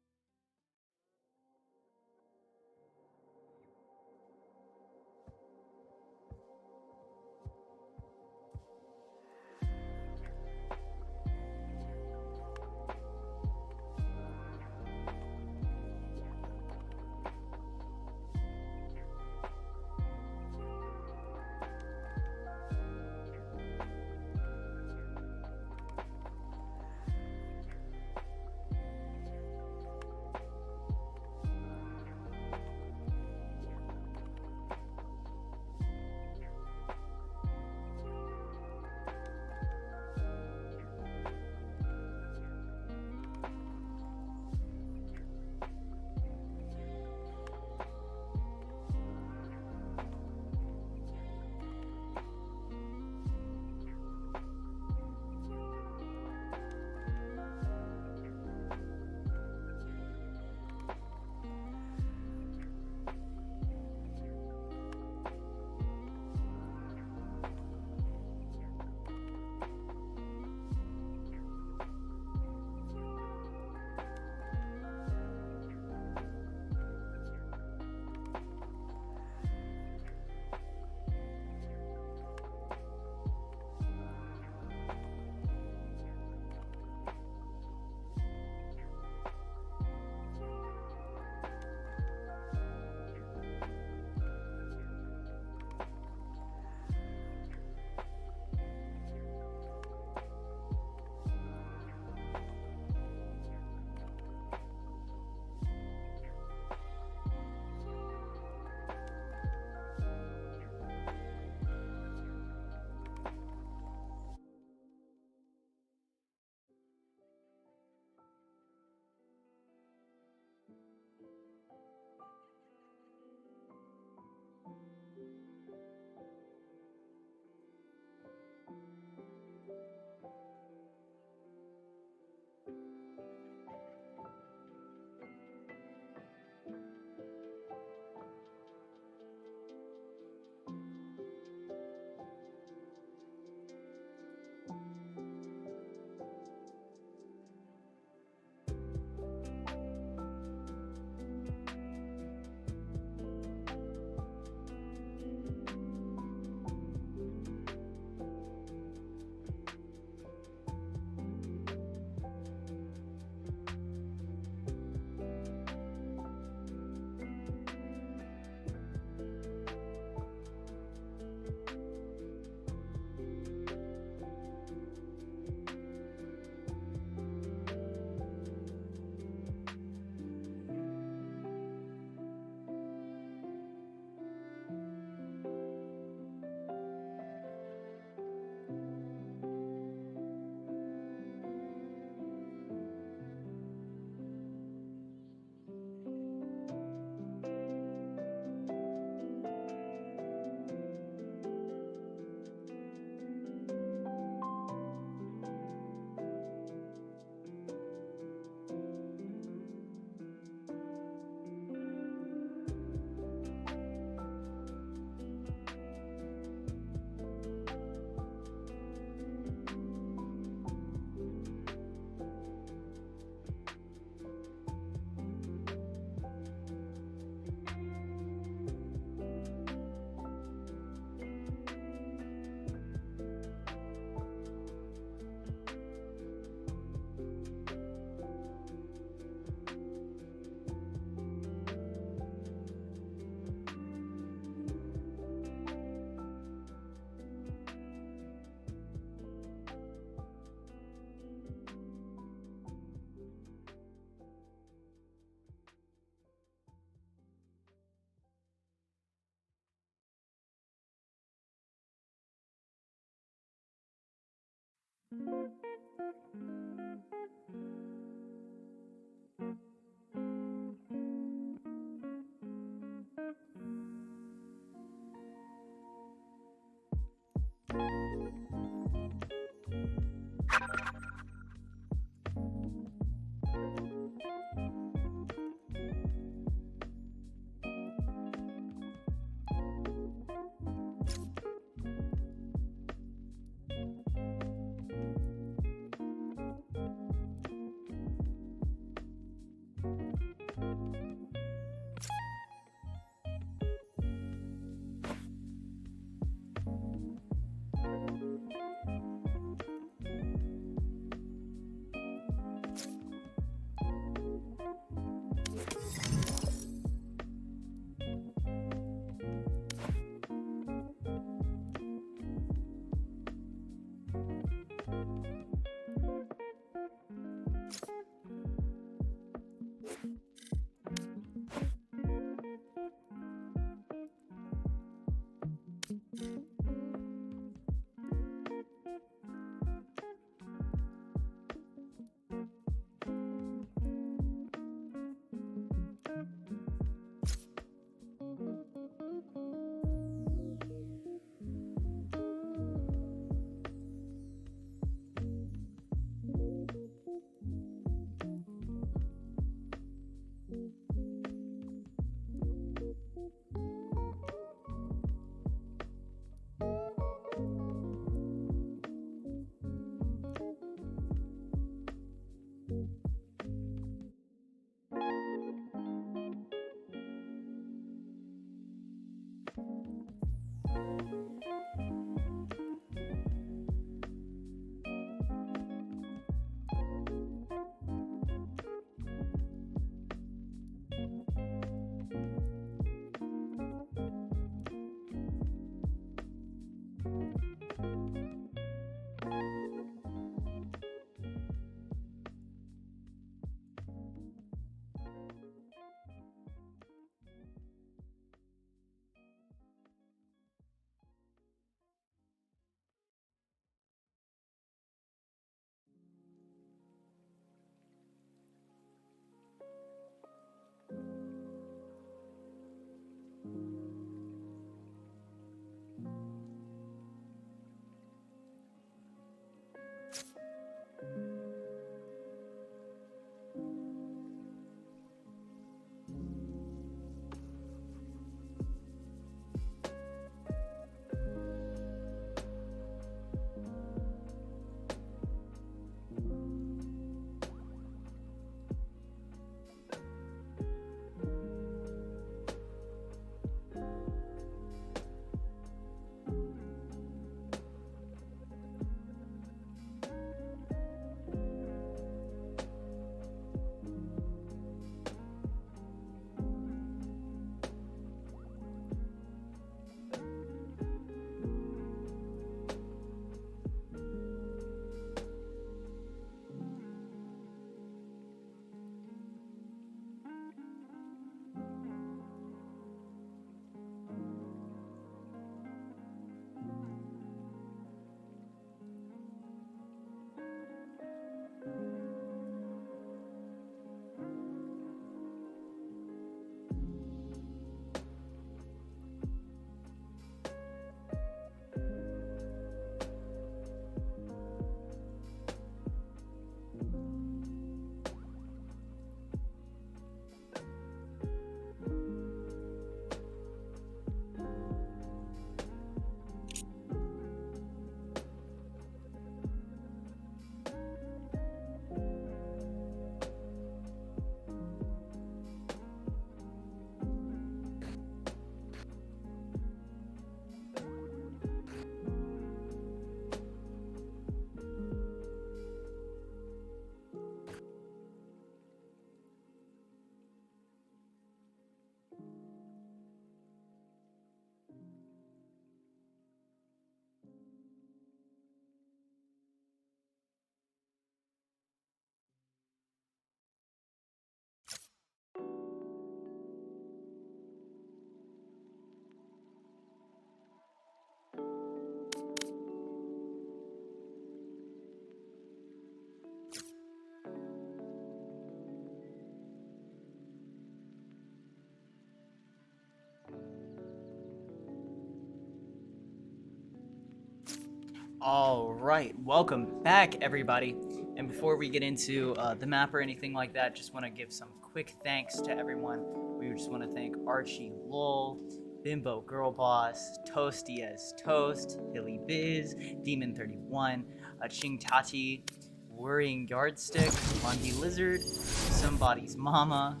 All right, welcome back, everybody. And before we get into the map or anything like that, just want to give some quick thanks to everyone. We just want to thank Archie Lowell, Bimbo Girl Boss, Toasty as Toast, Hilly Biz, Demon31, Ching Tati, Worrying Yardstick, Lundy Lizard, Somebody's Mama.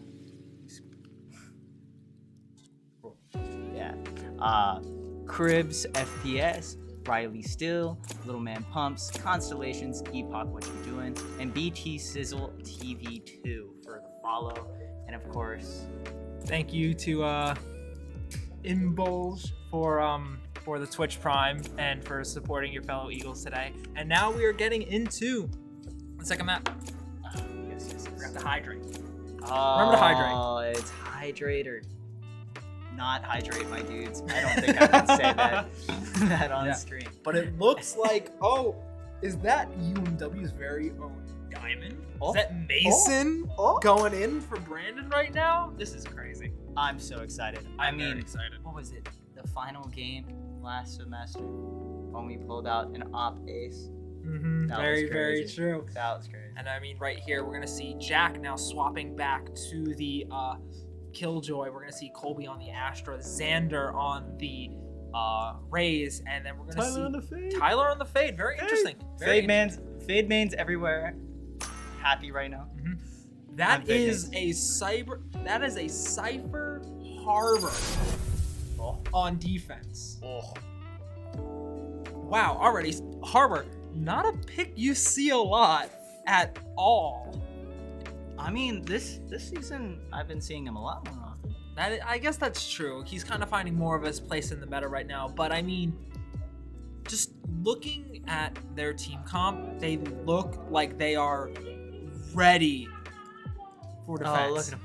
Yeah. Cribs FPS, Riley Still, Little Man Pumps, Constellations, Epoch What You Doing, and BT Sizzle TV2 for the follow. And of course,
Thank you to Imbulge for the Twitch Prime and for supporting your fellow Eagles today. And now we are getting into the second map.
yes.
We have to hydrate.
Remember
to hydrate.
Oh, it's hydrate or not hydrate, my dudes. I don't think I can say that on stream.
But it looks like, oh, is that UMW's very own Diamond?
Oh.
Is that Mason going in for Brandon right now? This is crazy.
I'm so excited.
I'm very excited.
What was it? The final game last semester when we pulled out an op ace.
Mm-hmm.
That was
Very, very
crazy.
true.
That was crazy.
And I mean, right here, we're gonna see Jack now swapping back to the Killjoy. We're gonna see Colby on the Astra, Xander on the Rays, and then we're gonna see Tyler on the Fade. Very interesting. Very
Fade mains everywhere. Happy right now.
That is a Cypher Harbor on defense. Wow, already Harbor, not a pick you see a lot at all.
I mean, this season I've been seeing him a lot more often.
I guess that's true. He's kind of finding more of his place in the meta right now. But I mean, just looking at their team comp, they look like they are ready for defense.
Oh, look at him.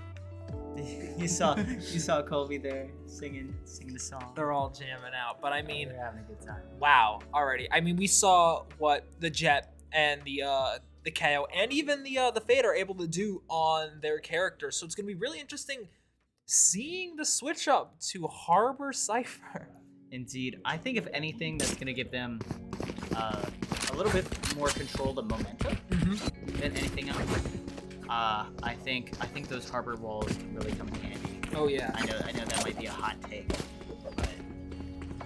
You saw Colby there singing the song.
They're all jamming out. But I mean,
They're having a good time.
wow, already. I mean, we saw what the Jet and the KO and even the Fade are able to do on their characters. So it's gonna be really interesting seeing the switch up to Harbor Cypher.
Indeed, I think if anything, that's gonna give them a little bit more control of momentum than anything else. I think those harbor walls can really come in handy.
Oh yeah.
I know that might be a hot take, but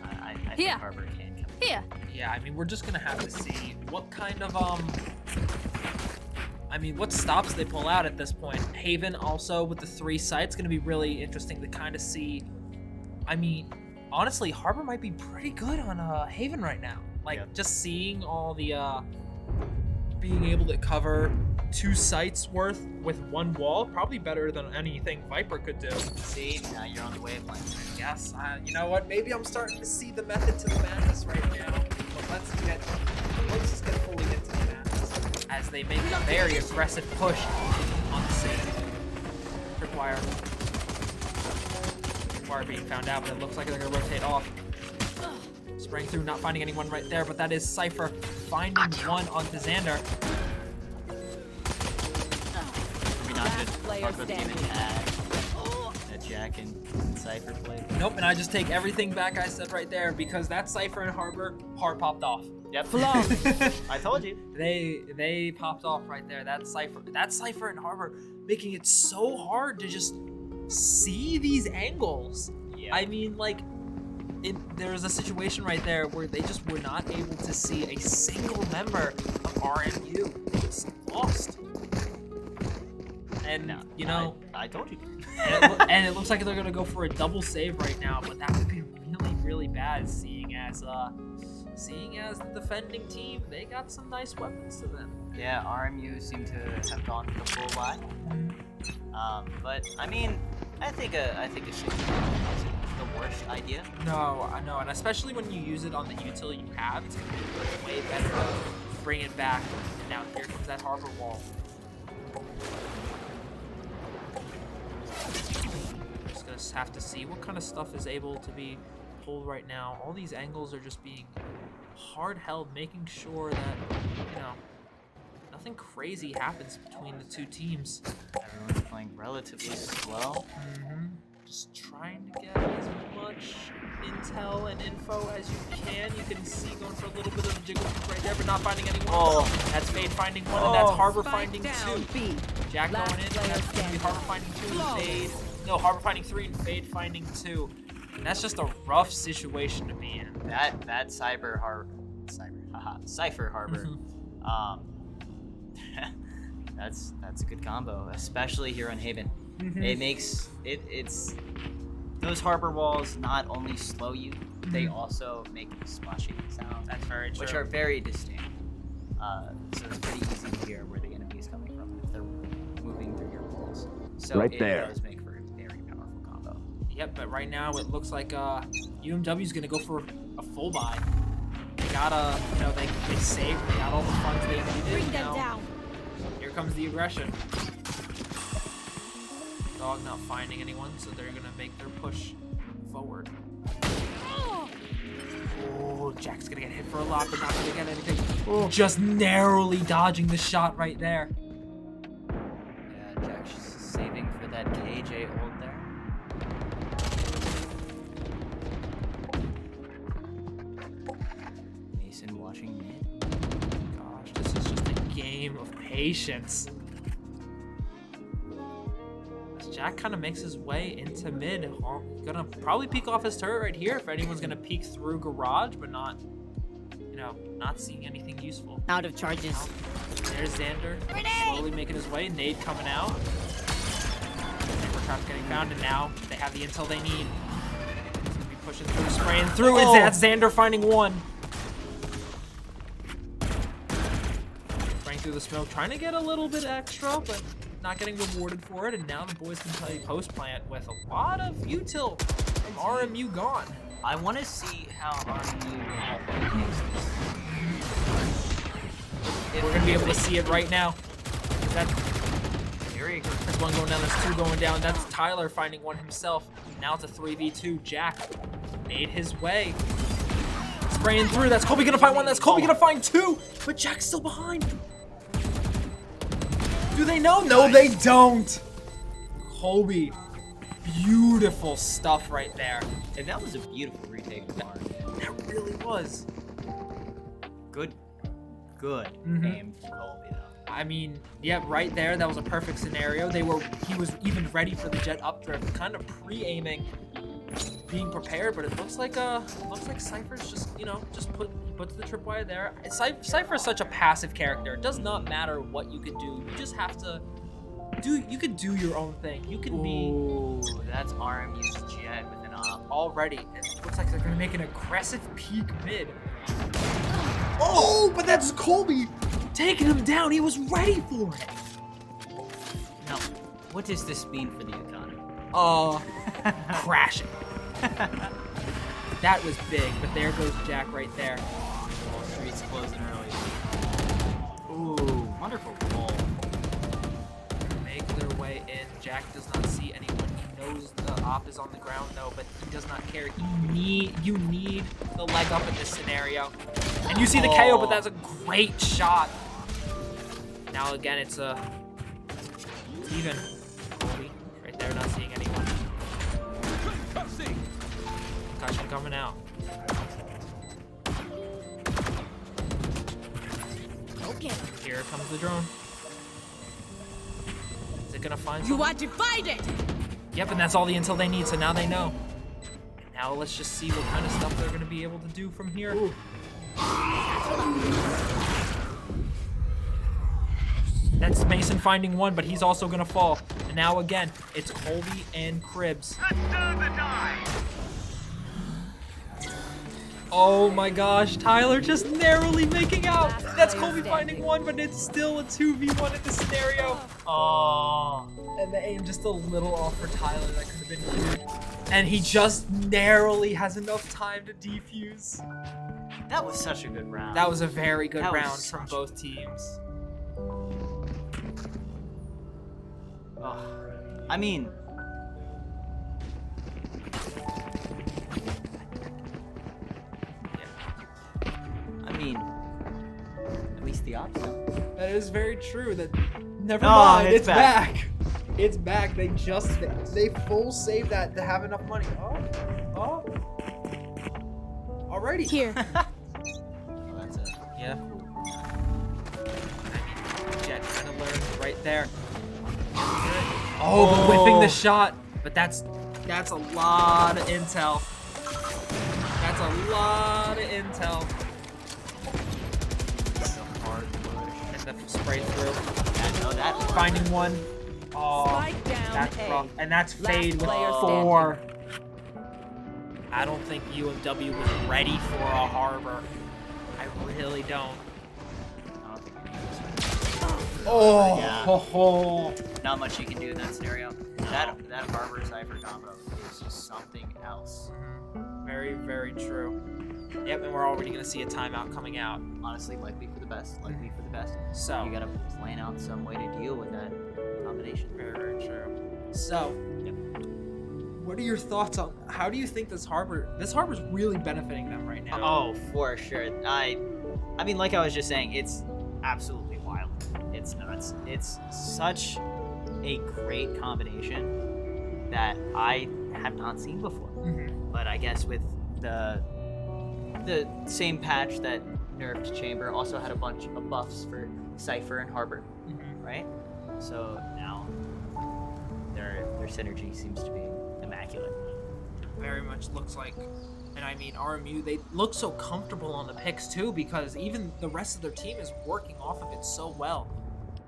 I think harbor can come in.
Here.
Yeah, I mean, we're just gonna have to see what kind of I mean, what stops they pull out at this point. Haven also with the 3 sites gonna be really interesting to kind of see. I mean, honestly, Harbor might be pretty good on Haven right now. Like just seeing all the being able to cover 2 sites worth with 1 wall, probably better than anything Viper could do.
See, now you're on the wavelength.
Yes, you know what? Maybe I'm starting to see the method to the madness right now. But let's just get fully into the madness as they make a very aggressive push on the scene. Tripwire being found out, but it looks like they're gonna rotate off. Spraying through, not finding anyone right there, but that is Cypher finding one onto Xander.
Last player standing.
That Jack and Cypher played.
Nope, and I just take everything back I said right there because that Cypher and Harbor hard popped off.
Yep. I told you.
They popped off right there. That Cypher and Harbor making it so hard to just see these angles.
Yeah.
I mean, like, there was a situation right there where they just were not able to see a single member of RMU. Just lost. And, you know...
I told you.
and it looks like they're going to go for a double save right now, but that would be really, really bad seeing as the defending team, they got some nice weapons to them.
Yeah, RMU seem to have gone the full line. But, I mean, I think a shift isn't the worst idea.
No, I know, and especially when you use it on the util you have, it's going to be way better to bring it back. And now here comes that harbor wall. Just going to have to see what kind of stuff is able to be pulled right now. All these angles are just being hard held, making sure that, you know, nothing crazy happens between the 2 teams.
Everyone's playing relatively slow.
Just trying to get as much intel and info as you can. You can see going for a little bit of a jiggle right there, but not finding anyone.
Oh.
That's Fade finding one, and that's Harbor
Spike
finding
down,
2.
B.
Jack
Last
going in, and
player
that's going to be
standing.
Harbor finding 2 and
Flawless.
Fade. No, Harbor finding 3 and Fade finding 2. And that's just a rough situation to be in.
That Cypher Harbor. That's a good combo, especially here on Haven. It makes it's those harbor walls not only slow you, they also make splashing sounds.
That's very true.
Which are very distinct. So it's pretty easy to hear where the enemy is coming from if they're moving through your walls. So
Right
it
there.
does make for a very powerful combo.
Yep, but right now it looks like UMW is gonna go for a full buy. They gotta, they saved, they got all the funds they needed.
Bring them
Now,
down.
here comes the aggression. Dog not finding anyone, so they're gonna make their push forward. Oh, Jack's gonna get hit for a lot, but not gonna get anything. Oh, just narrowly dodging the shot right there.
Yeah, Jack's just saving for that KJ ult there. Mason watching mid.
Gosh, this is just a game of patience. As Jack kind of makes his way into mid. Gonna probably peek off his turret right here if anyone's gonna peek through garage, but not, not seeing anything useful.
Out of charges.
There's Xander, slowly making his way. Nade coming out. Trap getting found, and now they have the intel they need. He's gonna be pushing through, spraying through, and that's Xander finding one. Spraying through the smoke, trying to get a little bit extra, but not getting rewarded for it. And now the boys can play post plant with a lot of util from RMU gone.
I want to see how RMU takes this.
We're gonna be able to see it right now. That
Very good.
There's one going down, there's 2 going down. That's Tyler finding one himself. Now it's a 3v2. Jack made his way. Spraying through. That's Colby gonna find one. That's Colby gonna find 2. But Jack's still behind. Do they know? No, they don't. Colby. Beautiful stuff right there.
And that was a beautiful retake of Mark.
That really was.
Good aim from Colby though.
I mean, yeah, right there, that was a perfect scenario. He was even ready for the jet updrift, kind of pre-aiming, being prepared, but it looks like Cypher's just, just puts the tripwire there. Cypher is such a passive character. It does not matter what you can do. You just have to you can do your own thing. You can be.
Ooh, that's RMU's jet with an op.
Already. It looks like they're gonna make an aggressive peek mid. Oh, but that's Colby taking him down. He was ready for it.
Now, what does this mean for the economy?
Crashing. That was big, but there goes Jack right there.
Wall Street's closing early. Ooh, wonderful goal.
Make their way in. Jack does not see anyone. He knows the op is on the ground though, but he does not care. You need the leg up in this scenario. And you see the KO, but that's a great shot. Now again, it's even. Colby right there, not seeing anyone. Concussion coming out.
Okay.
Here comes the drone. Is it gonna find
You
someone?
want to find it?
Yep, and that's all the intel they need, so now they know. And now let's just see what kind of stuff they're gonna be able to do from here. Ooh. That's Mason finding one, but he's also gonna fall. And now again, it's Colby and Cribs. Oh my gosh, Tyler just narrowly making out. That's Colby finding one, but it's still a 2v1 in this scenario. Oh. And the aim just a little off for Tyler. That could have been huge. And he just narrowly has enough time to defuse.
That was such a good round.
That was a very good
That was
round from
such
both teams.
Oh, I mean, at least the opposite.
That is very true. That never
Oh,
mind.
it's
It's back. It's back. They full save that to have enough money. Oh. already.
Here.
Oh, that's it.
Yeah. Jet kind of learned right there. Oh, but whiffing the shot. But that's a lot of intel. That's a lot of intel.
Hard push.
And the spray through.
That
Finding one. Oh,
Spike down
that's
A.
rough. And that's
Last
Fade with
player
4. I don't think UMW was ready for a Harbor. I really don't.
I don't think we need this.
Oh,
Yeah. Not much you can do in that scenario. That Harbor Cypher combo is just something else.
Very, very true. Yep, and we're already gonna see a timeout coming out.
Honestly, likely for the best. Likely for the best.
So
You gotta plan out some way to deal with that combination.
very, very true. So, what are your thoughts on how do you think this harbor's really benefiting them right now?
Oh, for sure. I mean, like I was just saying, it's absolutely wild. It's nuts. It's such a great combination that I have not seen before.
Mhm.
But I guess with the same patch that nerfed Chamber also had a bunch of buffs for Cypher and Harbor,
Mhm.
right? So now their synergy seems to be immaculate.
Very much looks like, and I mean RMU, they look so comfortable on the picks too because even the rest of their team is working off of it so well.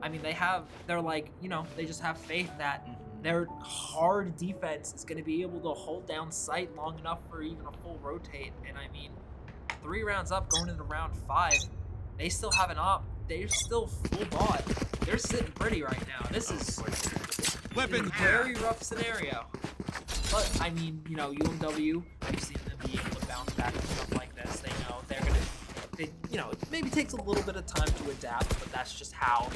I mean, they're like, you know, they just have faith that their hard defense is going to be able to hold down sight long enough for even a full rotate. And I mean, 3 rounds up going into round 5, they still have an op. They're still full bot. They're sitting pretty right now. This is a very rough scenario. But I mean, you know, UMW, we've seen them be able to bounce back and stuff like this. They know they're gonna, you know, it maybe takes a little bit of time to adapt, but that's just how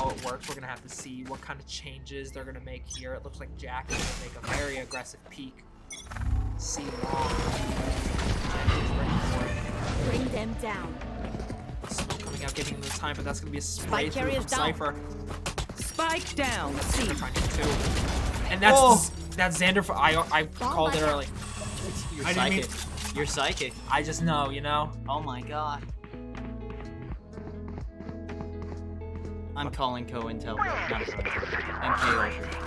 it works. We're gonna have to see what kind of changes they're gonna make here. It looks like Jack is gonna make a very aggressive peek. See long. Jack is ready for it.
Bring them down.
Smoke coming out, giving him the time, but that's gonna be a spray
Spike
through
carrier's
from
down.
Cypher.
Spike down. C.
They're trying to get 2. And that's Xander for I called it early.
You're
I didn't mean-
psychic. You're psychic.
I just know, you know.
Oh my god. I'm calling co-intel, not co-intel. MK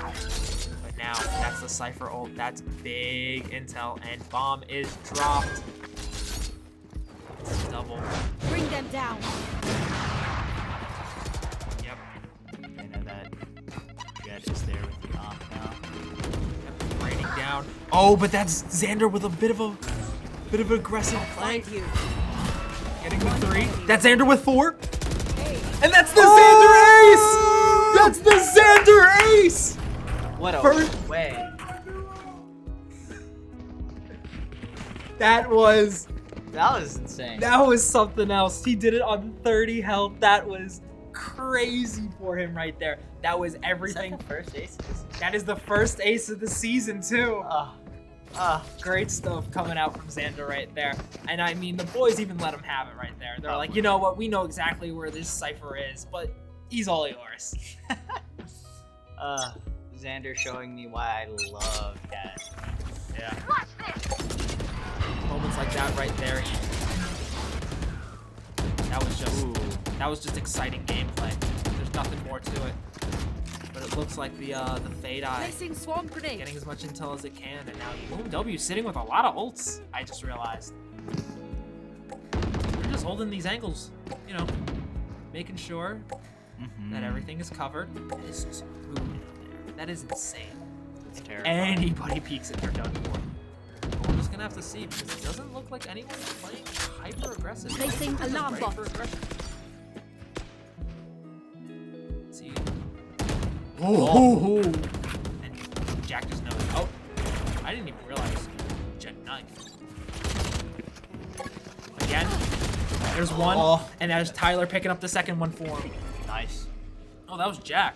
Ultra.
But now, that's the Cypher ult. That's big intel, and bomb is dropped. It's a double.
Bring them down.
Yep.
I know that Jet is there with the op now.
Yep. Raining down. Oh, but that's Xander with a bit of aggressive play.
Find you.
Getting the 3. That's Xander with 4. And that's the Xander ace! That's the Xander ace!
What a
First-
way.
That was
insane.
something else. He did it on 30 health. That was crazy for him right there. That was
Is
everything.
that the first ace?
That is the first ace of the season too. Great stuff coming out from Xander right there. And I mean, the boys even let him have it right there. They're like, you know what? We know exactly where this Cypher is, but he's all yours.
Xander showing me why I love that.
Yeah. Moments like that right there. That was just exciting gameplay. There's nothing more to it. But it looks like the Fade Eye
Placing swarm grenade.
getting as much intel as it can, and now UMW sitting with a lot of ults. I just realized. They're just holding these angles, you know, making sure that everything is covered. This is food in there. That is insane.
It's terrifying.
Anybody peeks it, they're done for. But we're just gonna have to see because it doesn't look like anyone's playing hyper aggressive.
Placing alarm bot.
See. Oh. And Jack just knows. Oh, I didn't even realize. Jet knife. Again. There's one, and there's Tyler picking up the second one for him.
Nice.
Oh, that was Jack.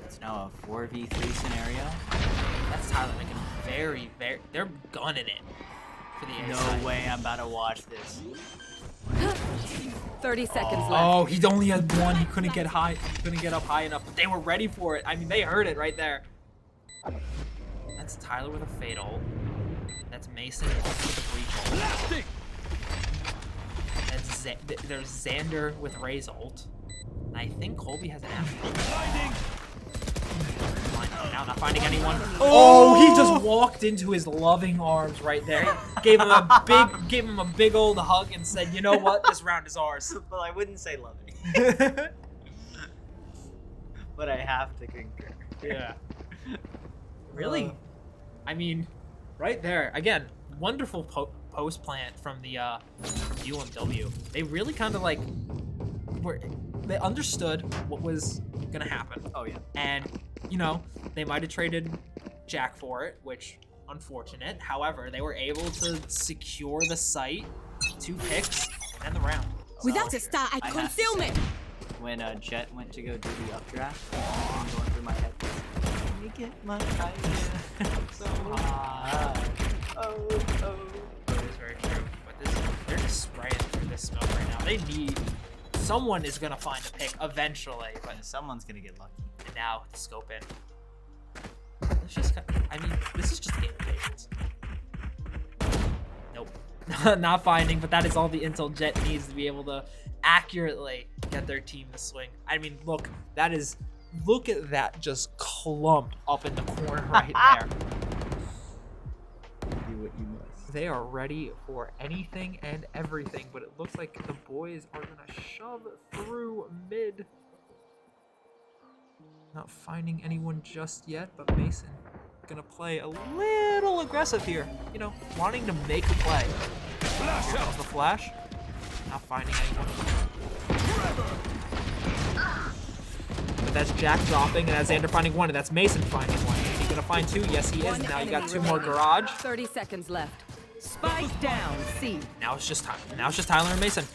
It's now a 4v3 scenario.
That's Tyler making very, they're gunning it for the ace.
No way I'm about to watch this.
30 seconds left.
Oh, he only had one. He couldn't get high. Couldn't get up high enough. But they were ready for it. I mean, they heard it right there. That's Tyler with a fatal. That's Mason with a breach ult. There's Xander with Ray's ult. I think Colby has an Ascent. Now not finding anyone. Oh, he just walked into his loving arms right there. Gave him a big old hug and said, "You know what? This round is ours."
Well, I wouldn't say loving. But I have to concur.
Yeah. Really? I mean, right there. Again, wonderful post plant from the UMW. They really kind of like they understood what was gonna happen.
Oh yeah.
And you know, they might have traded Jack for it, which unfortunate. However, they were able to secure the site, 2 picks, and the round.
Without a star, I consume it.
When Jet went to go do the updraft, going through my head. Let me get my idea. So high. Oh.
That is very true. But they're just spraying through this smoke right now. They need. Someone is gonna find a pick eventually, but
someone's gonna get lucky.
And now the scope in. It's just. I mean, this is just game of patience. Nope. Not finding, but that is all the intel Jet needs to be able to accurately get their team to swing. I mean, look at that just clump up in the corner right there.
Do what you must.
They are ready for anything and everything, but it looks like the boys are gonna shove through mid. Not finding anyone just yet, but Mason gonna play a little aggressive here. You know, wanting to make a play. Here comes the flash. Not finding anyone. But that's Jack dropping, and that's Xander finding one, and that's Mason finding one. Is he gonna find 2? Yes, he is. Now you got 2 more garage.
30 seconds left. Spike down, C.
Now it's just Tyler and Mason.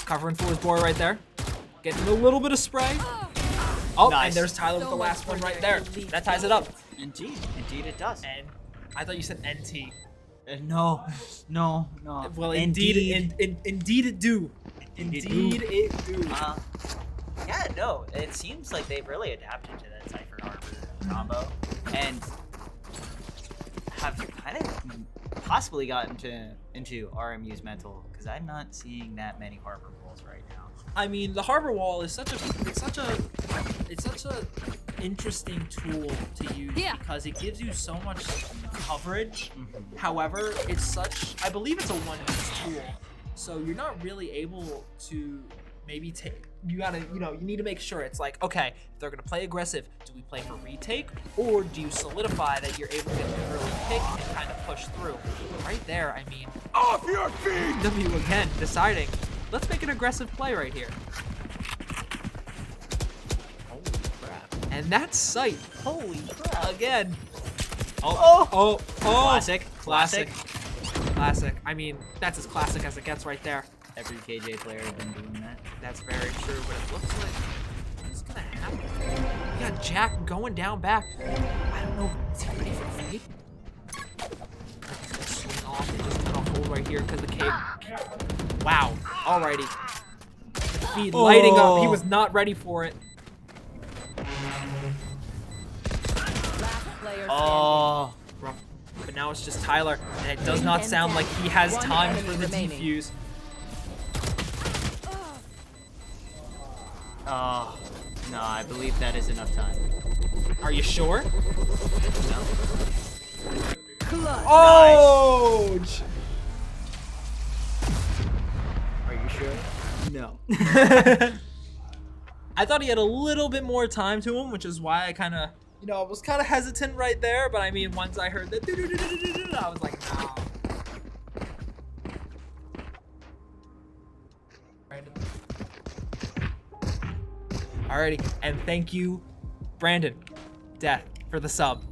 Covering for his boy right there. Getting a little bit of spray. Oh,
nice.
And there's Tyler with the last one right there. That ties it up.
Indeed it does.
And I thought you said NT.
No.
Well, indeed it do. Indeed it do.
Yeah, no, it seems like they've really adapted to that Cypher Harbor combo and have kind of possibly gotten into RMU's mental, because I'm not seeing that many Harbor walls right now.
I mean, the Harbor Wall is such a interesting tool to use because it gives you so much coverage. However, I believe it's a one-use tool, so you're not really able to maybe take. You need to make sure it's like, okay, if they're gonna play aggressive, do we play for retake, or do you solidify that you're able to get an early pick and kind of push through? Right there, I mean,
Off your feet!
W again deciding, let's make an aggressive play right here.
Holy crap.
And that's sight.
Holy crap.
Again.
Oh.
Classic.
Classic.
I mean, that's as classic as it gets right there.
Every KJ player has been doing that.
That's very true, but it looks like what's gonna happen. You got Jack going down back. I don't know. Is he ready for a fade? He's gonna swing off and just put a hold right here because the K. Wow. Alrighty. The feed lighting up. He was not ready for it.
Last player
Oh.
Rough. But now it's just Tyler, and it does not sound like he has time for the defuse.
Oh, no, I believe that is enough time.
Are you sure?
No.
Oh!
Nice. Are you sure? No.
I thought he had a little bit more time to him, which is why I kind of, was kind of hesitant right there. But I mean, once I heard that, I was like, no. Alrighty, and thank you, Brandon, Death, for the sub,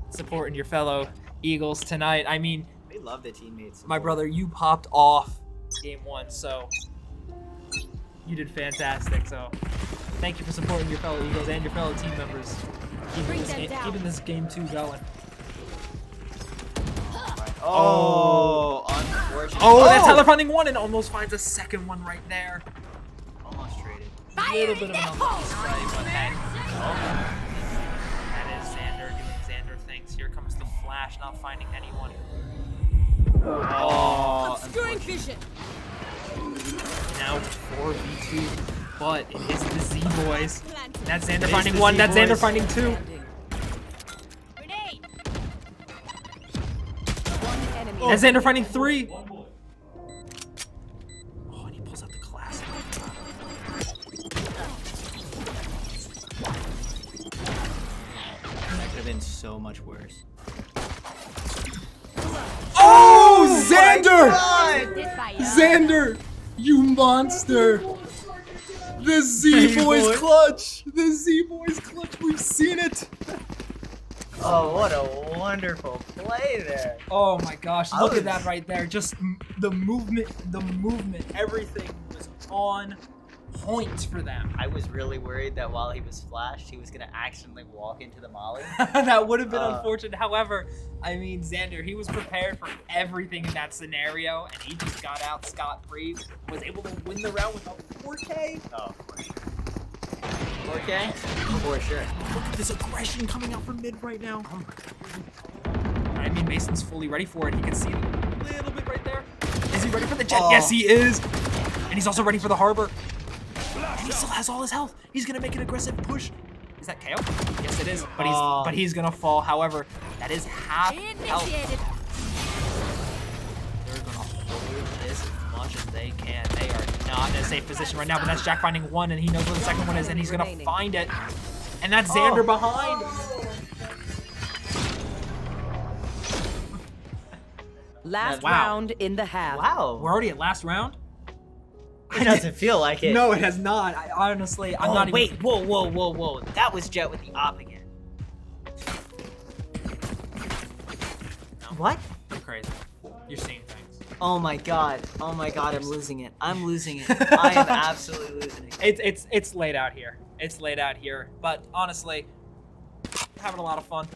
supporting your fellow Eagles tonight. I mean,
We love the teammates.
my brother, you popped off game 1, so you did fantastic. So thank you for supporting your fellow Eagles and your fellow team members, keeping this game 2 going.
Oh, unfortunate.
Oh, that's Tyler finding one and almost finds a second one right there.
Almost traded.
A little bit of an unlucky strike, but hey. That is Xander doing Xander things. Here comes the Dash not finding anyone.
Oh,
Obscuring vision.
Now 4v2, but it is the Z boys.
Planted.
That's Xander
It is
finding
the
one. That's Xander
Z-boys.
finding two.
Standing.
Grenade.
One enemy.
That's Xander finding three. Oh, and he pulls out the classic.
That could have been so much worse.
Oh, Xander!
Did by
Xander, you monster! The Z boys clutch! The Z boys clutch! We've seen it!
Oh, what a wonderful play there.
Oh my gosh!
I
Look at
was-
that right there! Just the movement, everything was on point for them.
I was really worried that while he was flashed, he was gonna accidentally walk into the molly.
That would have been
Uh,
unfortunate. However, I mean, Xander, he was prepared for everything in that scenario, and he just got out scot-free. Was able to win the round without 4K.
Oh, for sure. 4K? For sure.
Look at this aggression coming out from mid right now. I mean, Mason's fully ready for it. He can see it a little bit right there. Is he ready for the jet?
Oh.
Yes, he is. And he's also ready for the harbor. And he still has all his health. He's gonna make an aggressive push. Is that KO? Yes, it is. But
Oh.
he's gonna fall. However, that is half health.
Initiated.
They're gonna hold this as much as they can. They are not in a safe position right now, but that's Jack finding one, and he knows where the second one is, and he's gonna find it. And that's Xander behind.
Last
Wow.
round in the half.
Wow.
We're already at last round?
It doesn't feel like it.
No, it has not. I honestly, I'm
Oh,
not even.
wait. Whoa. That was Jet with the op again. What?
I'm crazy. You're seeing things.
Oh my god. I'm losing it. I'm losing it. I am absolutely losing it.
It's laid out here. It's laid out here. But honestly, having a lot of fun.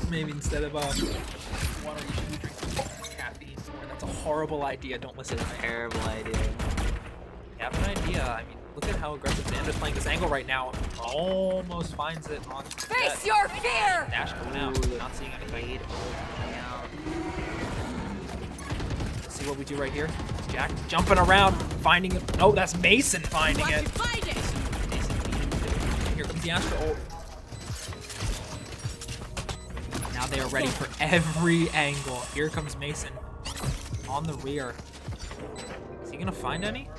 Maybe instead of water, you should be drinking caffeine. Or that's a horrible idea. Don't listen to me.
Terrible idea.
You have an idea. I mean, look at how aggressive Xander's playing this angle right now. Almost finds it on
Face your fear.
Dash coming out.
Ooh,
Not seeing anything.
Fade coming out.
Let's see what we do right here. Jack jumping around, finding it. Oh, that's Mason finding
Want
it.
to find it.
Here comes the Astra ult. Now they are ready for every angle. Here comes Mason on the rear. Is he gonna find any?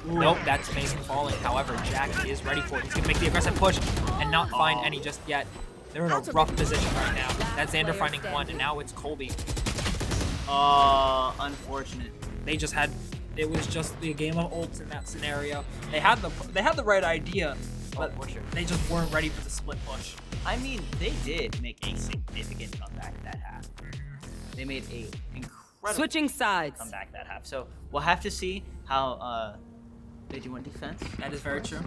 Nope, that's Mason falling. However, Jack is ready for it. He's gonna make the aggressive push and not find any just yet. They're in a rough position right now. That's Xander finding one, and now it's Colby.
Unfortunate.
They just had, it was just the game of ults in that scenario. They had the right idea, but
for sure.
they just weren't ready for the split push.
I mean, they did make a significant comeback that half. They made a incredible
Switching sides.
comeback that half. So we'll have to see how they do on defense.
That is very true.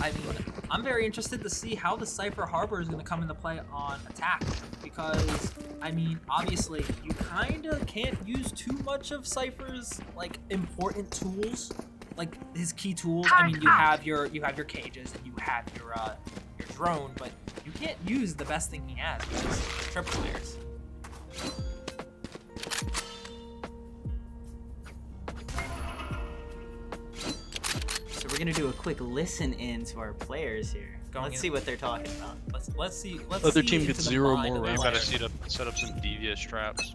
I mean, I'm very interested to see how the Cypher Harbor is going to come into play on attack, because, I mean, obviously, you kind of can't use too much of Cypher's, like, important tools, like his key tools. I mean, you have your cages and you have your drone, but you can't use the best thing he has, which is triple layers.
So we're gonna do a quick listen in to our players here. Let's see what they're talking about.
Let's see.
Other
see
team
into
gets
the
0
mind
more
of the
rounds.
player.
Gotta set up some devious traps.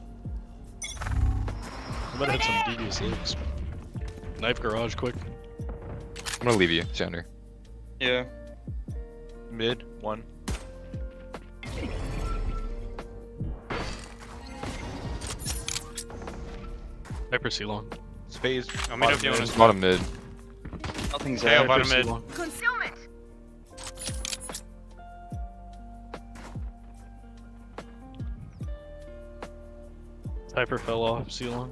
I'm gonna hit some devious loops. Knife garage quick.
I'm gonna leave you, Xander.
Yeah. Mid, one.
Hyper C long.
Space.
I'm gonna do it. Bottom mid.
Nothing's
Yeah,
there.
bottom mid.
Concealment.
Hyper fell off C long.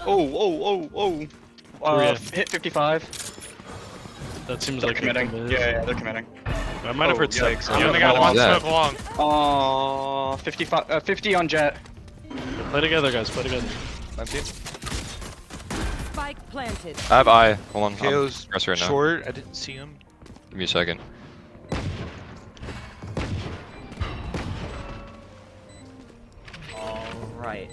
Oh. Hit 55.
That seems
They're
like
committing.
a
Yeah, they're committing.
I might have heard
yikes.
seven.
You
only got one smoke
long. 55, 50 on Jet.
Play together, guys. Play together.
Empty.
Spike planted.
I have eye. Hold on.
KO's
I'm press right now.
short. I didn't see him.
Give me a second.
All right.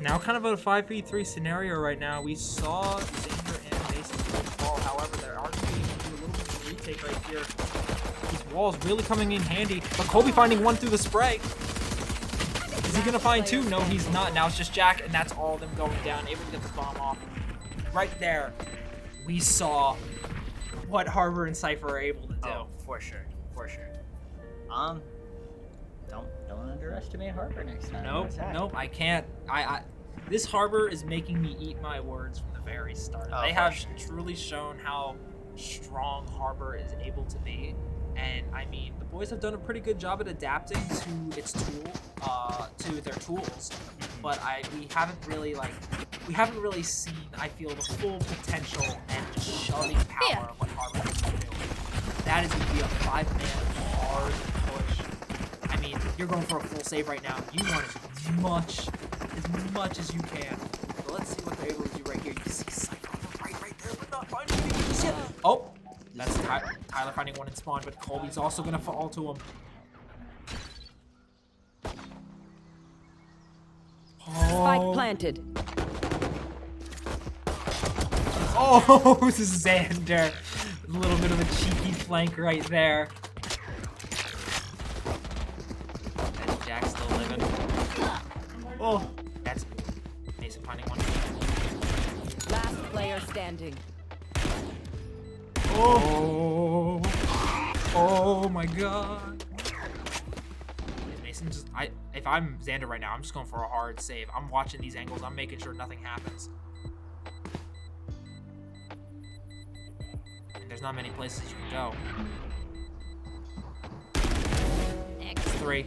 Now kind of a 5v3 scenario right now. We saw Xander and Mason fall. However, there are going to be a little bit of a retake right here. These walls really coming in handy. But Kobe finding one through the spray. Is he going to find two? No, he's not. Now it's just Jack, and that's all of them going down. Able to get the bomb off. Right there, we saw what Harbor and Cypher are able to do.
Oh, for sure. For sure. Don't underestimate Harbor next time.
Nope,
What's that?
nope, I can't. This Harbor is making me eat my words from the very start.
Oh,
they
for
have
sure.
truly shown how strong Harbor is able to be. And I mean, the boys have done a pretty good job at adapting to its tool, to their tools. But we haven't really seen, I feel, the full potential and just shoving power of what Harbor can do. That is going to be a 5-man hard push. I mean, you're going for a full save right now. You want as much as you can. But let's see what they're able to do right here. You see Cypher on the right there, but not finding anything just yet. Oh, that's Tyler finding one in spawn, but Colby's also going to fall to him.
Spike
Oh,
planted.
oh, Xander. A little bit of a cheeky flank right there. And Jack's still living. Oh, that's Mason finding one.
Last player standing.
Oh, oh my God. Mason just, if I'm Xander right now, I'm just going for a hard save. I'm watching these angles. I'm making sure nothing happens. And there's not many places you can go. Next 3.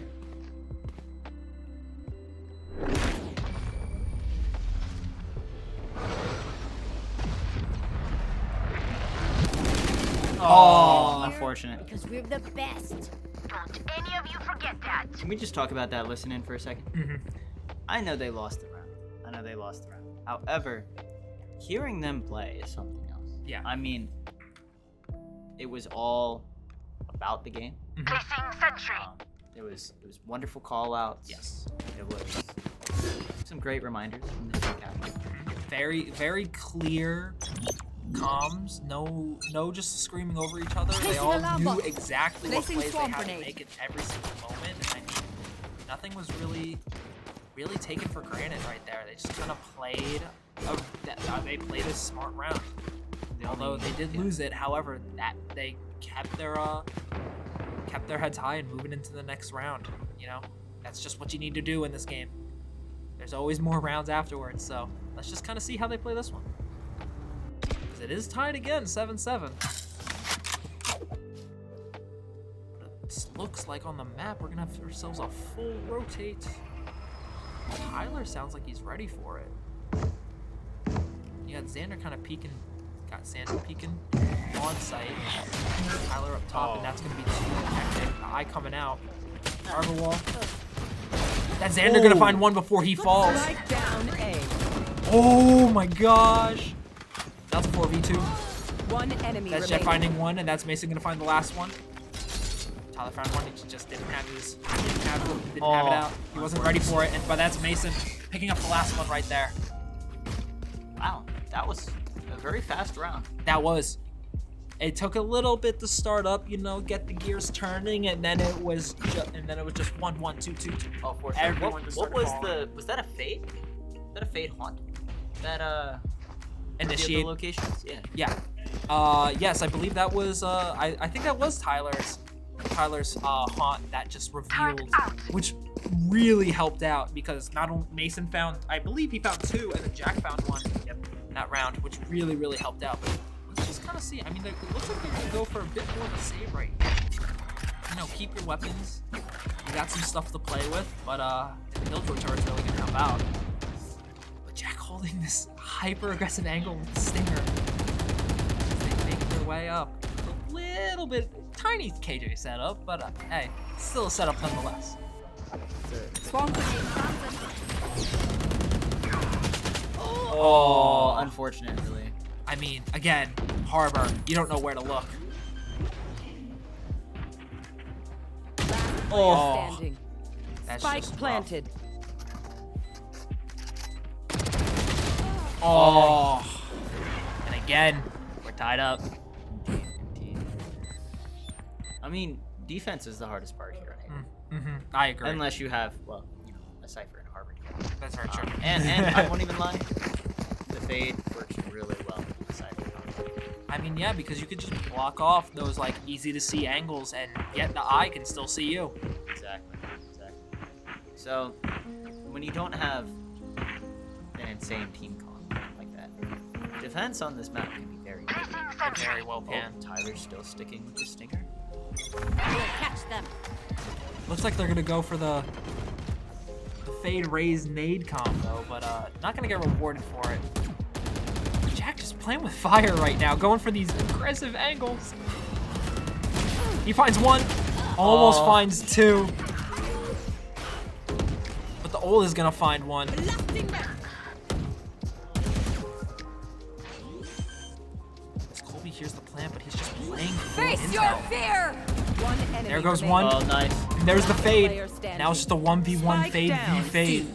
Oh, unfortunate.
Because we're the best.
Don't any of you forget that.
Can we just talk about that listening for a second?
Mm-hmm.
I know they lost the round. However, hearing them play is something else.
Yeah.
I mean, it was all about the game.
Placing sentry.
It was wonderful call outs.
Yes.
It was some great reminders from the team captain.
Very, very clear comms. No just screaming over each other. They all knew exactly what
Placing
plays they
swamp
had to
grenade.
make at every single moment. And I mean, nothing was really taken for granted right there. They just kind of played. They played a smart round. Although they did lose it, however, that they kept their heads high and moving into the next round. You know, that's just what you need to do in this game. There's always more rounds afterwards, so let's just kind of see how they play this one. Because it is tied again, 7-7. It looks like on the map we're gonna have ourselves a full rotate. Tyler sounds like he's ready for it. You got Xander kind of peeking. Got Xander peeking on site. Tyler up top, and that's gonna be too hectic. The eye coming out. Arbor wall. That Xander gonna find one before he falls.
Strike down A.
Oh my gosh. That's a 4v2.
One enemy
That's Jet
remaining.
finding one, and that's Mason gonna find the last one. Tyler found one, he just didn't have it out. He wasn't ready for it, but that's Mason picking up the last one right there.
Wow, that was a very fast round.
That was. It took a little bit to start up, you know, get the gears turning, and then it was just 1, 1, 2, 2, 2.
Oh, for sure.
Everyone just
What
started
was
falling.
was that a fade? Was that a fade haunt? That
Initiate
the locations? Yeah.
Yeah. Yes, I believe that was I think that was Tyler's haunt that just revealed, which really helped out because not only Mason found, I believe he found 2, and then Jack found 1 in that round, which really helped out. But let's just kind of see. I mean, it looks like they're going to go for a bit more of a save right here. You know, keep your weapons. You got some stuff to play with, but the Killjoy turret's really going to help out. But Jack holding this hyper-aggressive angle with the Stinger. They make their way up. A little bit, tiny KJ setup, but hey, still a setup nonetheless.
Swamp grenade planted.
Oh, unfortunately.
I mean, again, Harbor, you don't know where to look.
Player standing.
That's
Spike
just rough.
planted.
Oh. And again,
We're tied up. Indeed. I mean, defense is the hardest part here. Right?
I agree.
Unless you have, well, you know, a Cypher and Harvard.
That's very true.
And I won't even lie, the fade works really well with the Cypher.
I mean, yeah, because you could just block off those like easy to see angles, and yet the eye can still see you.
Exactly. So, when you don't have an insane team comp like that, defense on this map can be very good.
Very well can.
Tyler's still sticking with the stinger.
We'll catch them.
Looks like they're gonna go for the fade raise nade combo, but not gonna get rewarded for it. Jack just playing with fire right now, going for these aggressive angles. He finds one, almost finds two. But the ult is gonna find one.
Blasting them.
Colby hears the plan, but he's just playing for
Face your
intel.
fear.
One enemy.
There goes
remaining.
one.
Oh, nice.
And there's the fade.
Player standing.
Now it's just a 1v1
Spike
fade
down.
v fade.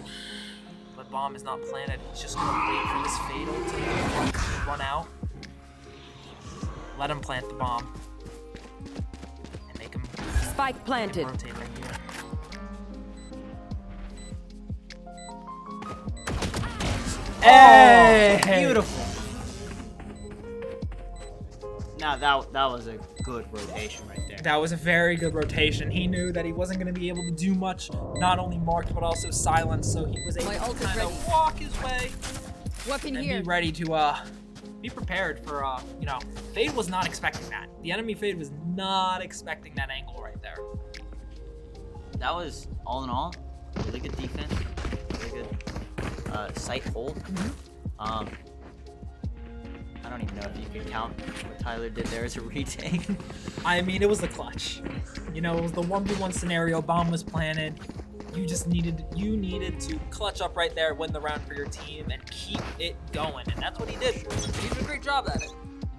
But bomb is not planted. He's just gonna wait for this fade ult to run out. Let him plant the bomb. And make him
Spike planted.
rotate right here. Hey!
Beautiful. Now that was a good rotation right there.
That was a very good rotation. He knew that he wasn't going to be able to do much, not only marked, but also silenced, so he was able
My
to
ult is
kind
ready.
of walk his way
Weapon
and
here.
be ready to be prepared for, you know, Fade was not expecting that. The enemy Fade was not expecting that angle right there.
That was, all in all, really good defense, really good sight hold. I don't even know if you can count what Tyler did there as a retake.
I mean, it was the clutch. You know, it was the 1v1 scenario, bomb was planted. You just needed to clutch up right there, win the round for your team, and keep it going. And that's what he did. He did a great job at it.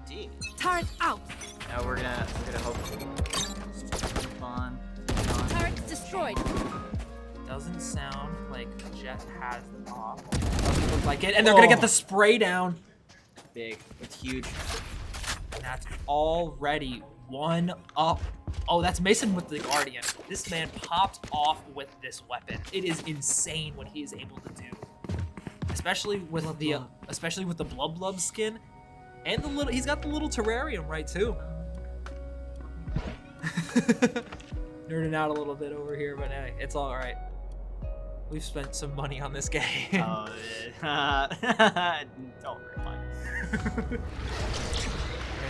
Indeed.
Turret out.
Now we're gonna hopefully keep on.
Turret destroyed.
Doesn't sound like Jet has the off. Doesn't look like it. And they're gonna get the spray down.
Big. It's huge.
And that's already one up. Oh, that's Mason with the Guardian. This man popped off with this weapon. It is insane what he is able to do. Especially with the Blub skin. And he's got the little terrarium, right, too. Nerding out a little bit over here, but hey, it's all right. We've spent some money on this game.
Oh, don't remind me.
Okay,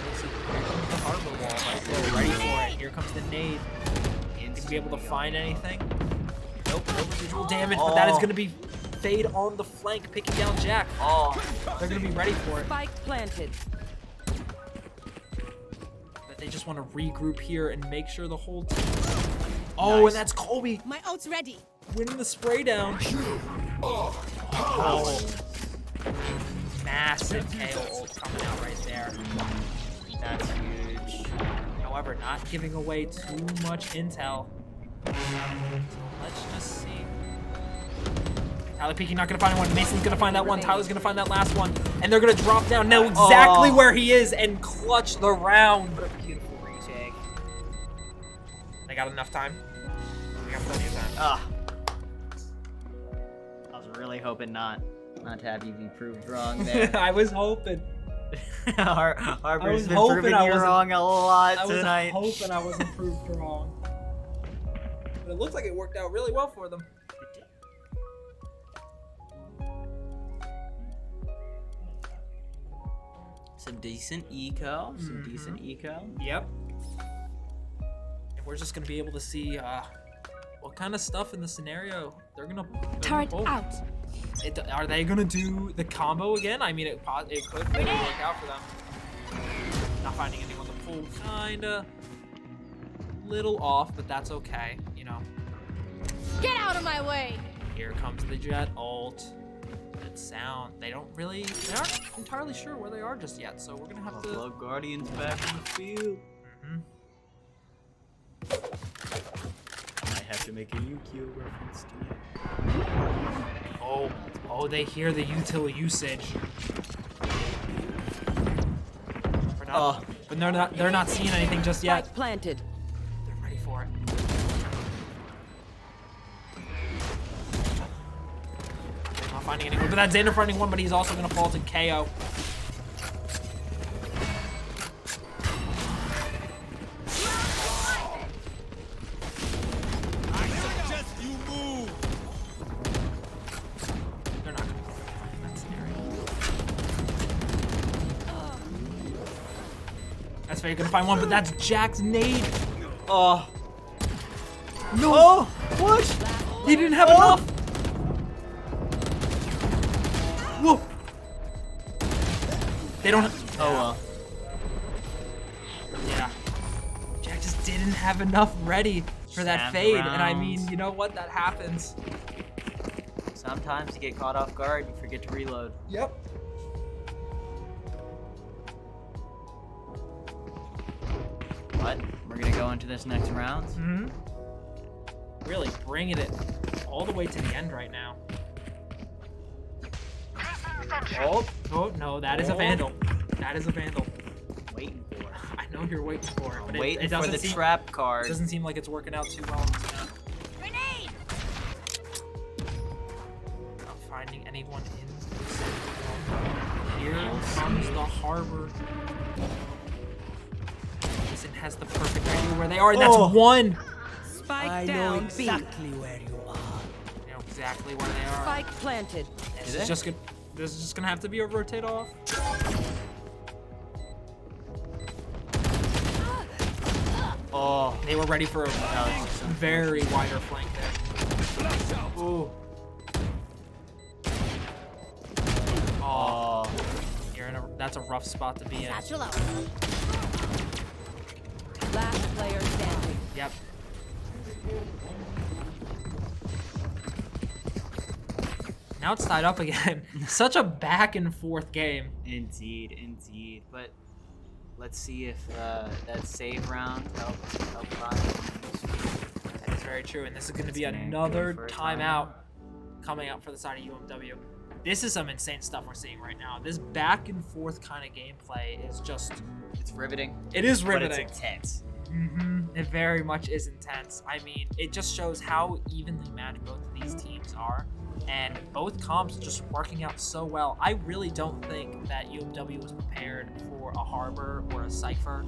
let's see. Here comes the harbor wall right there, ready for it. Here comes the nade. Is he be able to find anything? Nope, no residual damage, but that is going to be Fade on the flank, picking down Jack. Oh, they're going to be ready for it.
Spike planted.
But they just want to regroup here and make sure the whole team... Oh, and that's Colby
My ult's ready.
winning the spray down. Oh. Massive KO ult coming out right there.
That's huge.
However, not giving away too much intel. So let's just see. Tyler peeking, not gonna find one. Mason's gonna find that one. Tyler's gonna find that last one. And they're gonna drop down, know exactly where he is, and clutch the round.
What a beautiful retake.
They got enough time. They got plenty of time.
Ah. I was really hoping not to have you be proved wrong there.
I was hoping.
Harbor's been
hoping
proving
I
you
wasn't-
wrong a lot
I was
tonight.
hoping I wasn't proved wrong. But it looks like it worked out really well for them.
Some decent eco. Decent eco.
Yep. And we're just gonna be able to see what kind of stuff in the scenario they're gonna
Turret
pull.
out.
Are they gonna do the combo again? I mean, it could really work out for them. Not finding anyone to pull, kinda little off, but that's okay. You know.
Get out of my way.
Here comes the Jet ult. good sound. They aren't entirely sure where they are just yet, so we're gonna have to.
Blood Guardians back in the field. I have to make a Yukio reference to you.
Oh, they hear the util usage. But they're not seeing anything just yet.
Spike planted.
They're ready for it. They're not finding anyone, but that's Xander finding one, but he's also gonna fall to KO. They're not gonna find that scenario. That's fair, you're gonna find one, but that's Jack's nade. Oh. No! Oh, what? He didn't have enough! Whoa! They don't have...
Oh well.
Yeah. Jack just didn't have enough ready for that
Snap
fade, and I
rounds.
mean, you know what? That happens.
Sometimes you get caught off guard, you forget to reload.
Yep.
But we're gonna go into this next round.
Mm-hmm. Really bringing it all the way to the end right now. Oh no, that is a vandal. That is a vandal.
Waiting for it.
I know you're waiting for it, but
Waiting
it
for
doesn't
the
seem,
trap card.
It doesn't seem like it's working out too well.
Grenade!
Not finding anyone in. Here comes the harbor. Ascent has the perfect idea where they are, and that's one.
Spike down. B.
where you are. I know exactly where they are.
Spike planted.
This is just gonna have to be a rotate off.
Oh,
They were ready for a very wider flank there. Ooh. Oh, that's a rough spot to be in.
Satchel out.
Last player standing.
Yep. Now it's tied up again. Such a back and forth game.
indeed, indeed. But let's see if that save round helps
That is very true, and this is going to be
It's gonna
another
go for a
timeout coming out for the side of UMW. This is some insane stuff we're seeing right now. This back and forth kind of gameplay is just...
It's riveting.
It is
But
riveting.
it's intense.
It very much is intense. I mean, it just shows how evenly matched both of these teams are, and both comps just working out so well. I really don't think that UMW was prepared for a Harbor or a Cypher.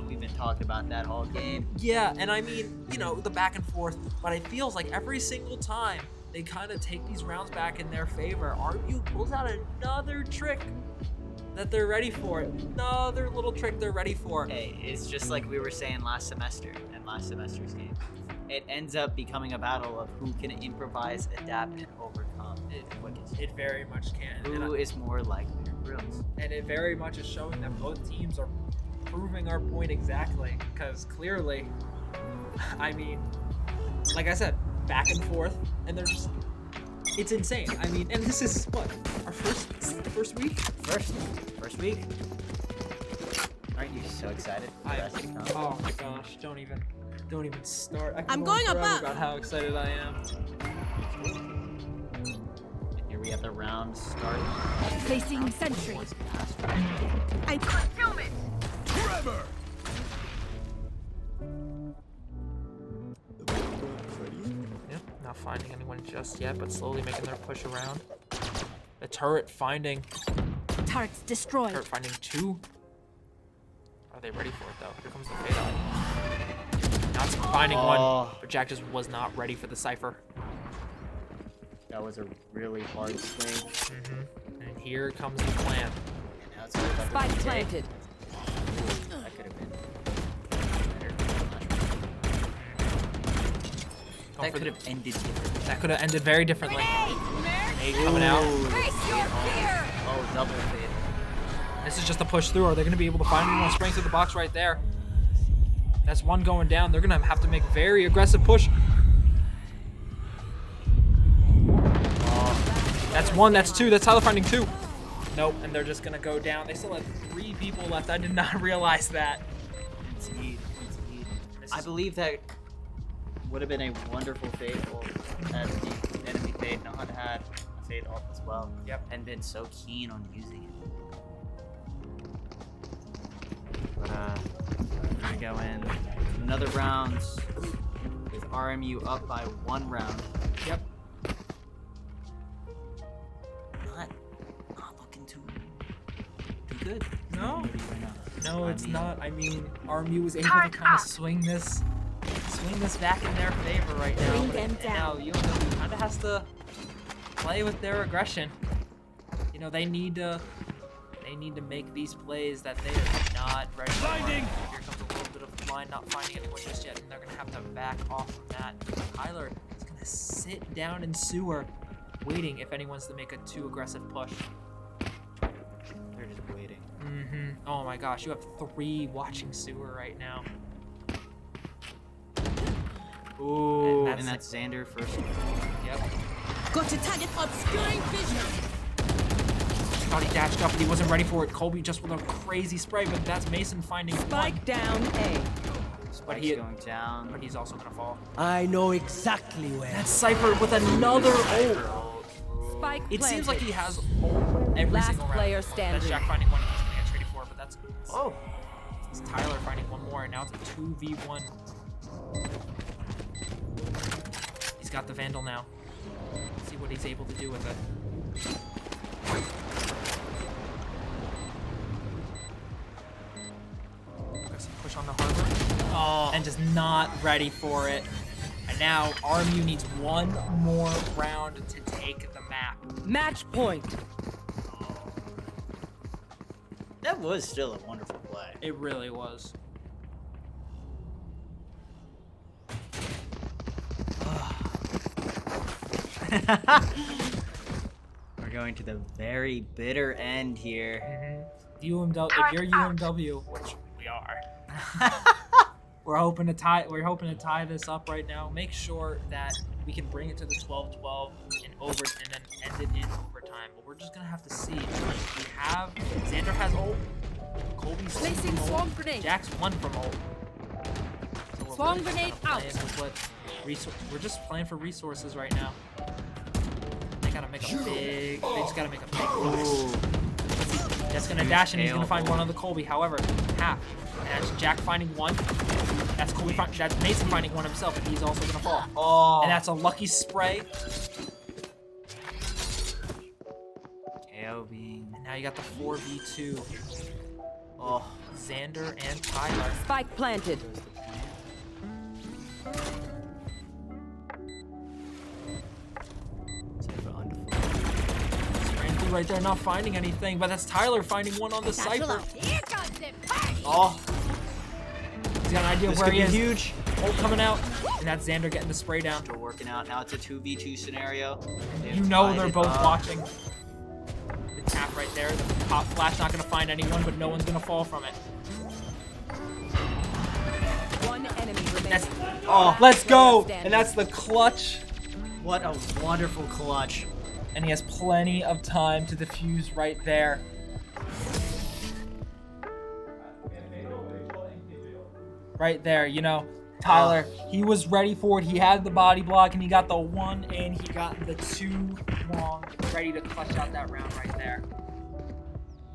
We've been talking about that all game.
Yeah, and I mean, you know, the back and forth, but it feels like every single time they kind of take these rounds back in their favor. RMU pulls out another trick that they're ready for. Another little trick they're ready for.
Hey, it's just like we were saying last semester in last semester's game. It ends up becoming a battle of who can improvise, adapt, and overcome it quickest.
It very much can.
Who is more likely to grills?
And it very much is showing that both teams are proving our point exactly. Because clearly, I mean, like I said, back and forth, and they're just, it's insane. I mean, and this is what, our first week?
First week. Aren't you so excited? For the rest of the comp?
Oh my gosh, don't even start. I can
I'm
go on
going
forever
above.
about how excited I am.
And here we have the round start.
Placing sentry. I
Concealment!
Trevor!
Yep, not finding anyone just yet, but slowly making their push around. The turret finding
turrets destroyed.
two. Are they ready for it though? Here comes the fade out. Now it's finding one, but Jack just was not ready for the Cypher.
That was a really hard swing.
And here comes the plant.
Now it's all about the
Spike
DJ.
planted.
That could have been That could have ended differently.
That could have ended very differently.
Grenade!
Nade coming out.
Face your fear!
Oh, double fade.
This is just a push through. Are they going to be able to find anyone spraying through the box right there? That's one going down. They're going to have to make very aggressive push. That's one, that's two, that's Tyler finding two. Nope, and they're just gonna go down. They still have 3 people left. I did not realize that.
Indeed. I believe that would have been a wonderful fade ult as the enemy fade not had a fade ult as well.
Yep.
And been so keen on using it. But we're gonna go in another round with RMU up by 1 round.
Yep.
Not looking too good.
No.
Maybe right now.
No,
I
it's
mean-
not. I mean, RMU was able to kind of swing this back in their favor right now.
Bring
but
them
now
down.
UMW kind of has to play with their aggression. You know, they need to make these plays that they are not ready for. Here comes a little bit of blind, not finding anyone just yet, and they're gonna have to back off from that. Tyler is gonna sit down in sewer, waiting if anyone's to make a too aggressive push.
They're just waiting.
Oh my gosh, you have 3 watching sewer right now.
Ooh,
And
and that's Xander first.
Yep.
Got your target obscuring vision.
Thought he dashed up, but he wasn't ready for it. Colby just with a crazy spray, but that's Mason finding one.
Spike down A.
But
Spike's going down.
But he's also gonna fall.
I know exactly where.
That's Cypher with another ult.
Spike
It seems like he
planted.
has ult every
Last
single round.
player
That's
standing.
Jack finding one. He's gonna get traded for, but that's it's Tyler finding one more, and now it's a 2v1. He's got the Vandal now. Let's see what he's able to do with it. Got some push on the harbor. And just not ready for it. And now RMU needs 1 more round to take the map.
Match point.
That was still a wonderful play.
It really was.
We're going to the very bitter end here.
UMW, if you're UMW, which we are, we're hoping to tie this up right now. Make sure that we can bring it to the 12-12 and then end it in overtime. But we're just gonna have to see. We have Xander has ult, Colby's
Placing
from
swarm
ult,
grenade.
Jack's 1 from ult. So we're
Swarm
really just
grenade
kinda
out.
playing with we're just playing for resources right now. They gotta make a big. They just gotta make a big push. That's gonna dash and he's gonna find one on the Colby. However, half. And that's Jack finding 1. That's Colby. That's Mason finding 1 himself, and he's also gonna fall.
Oh.
And that's a lucky spray.
KO being.
And now you got the 4v2.
Oh.
Xander and Tyler.
Spike planted.
Ran through right there, not finding anything, but that's Tyler finding 1 on the Cypher.
Here comes the pain.
Oh.
He's got an idea
This
where
could
he
be
is.
huge.
Ult coming out, and that's Xander getting the spray down.
Still working out. Now it's a 2v2 scenario.
You know they're both
up.
watching. The tap right there, the pop flash not gonna find anyone, but no one's gonna fall from it.
1 enemy remaining.
That's, let's go! And that's the clutch.
What a wonderful clutch.
And he has plenty of time to defuse right there. Right there, you know, Tyler, he was ready for it. He had the body block, and he got the 1, and he got the 2 long, ready to clutch out that round right there.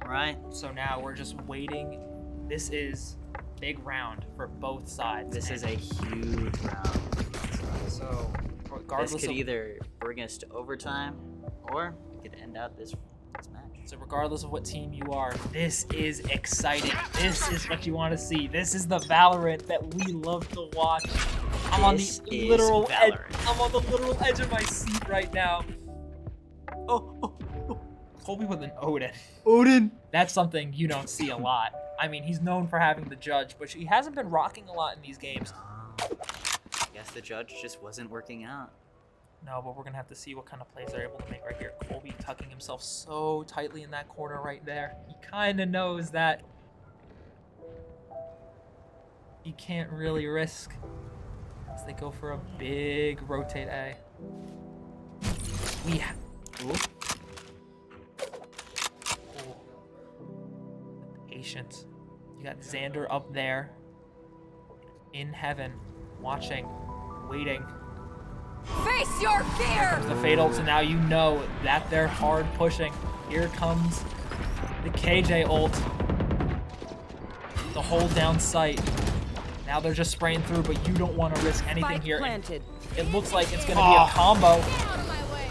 Right?
So now we're just waiting. This is big round for both sides.
This is a
and
huge round.
so regardless
This could
of
either bring us to overtime, or we could end out this match.
So regardless of what team you are, this is exciting. This is what you want to see. This is the Valorant that we love to watch. I'm on
This
the
is
literal edge.
Valorant.
I'm on the literal edge of my seat right now. Oh. Colby with an Odin.
Odin.
That's something you don't see a lot. I mean, he's known for having the judge, but he hasn't been rocking a lot in these games.
I guess the judge just wasn't working out.
No, but we're going to have to see what kind of plays they're able to make right here. Colby tucking himself so tightly in that corner right there. He kind of knows that he can't really risk as they go for a big rotate A. patient. You got Xander up there in heaven, watching, waiting.
Face your fear!
The fatal, so now you know that they're hard pushing. Here comes the KJ ult. The hold down sight. Now they're just spraying through, but you don't want to risk anything
Spike
here.
planted.
It looks like it's going to be a combo.
Get out of my way!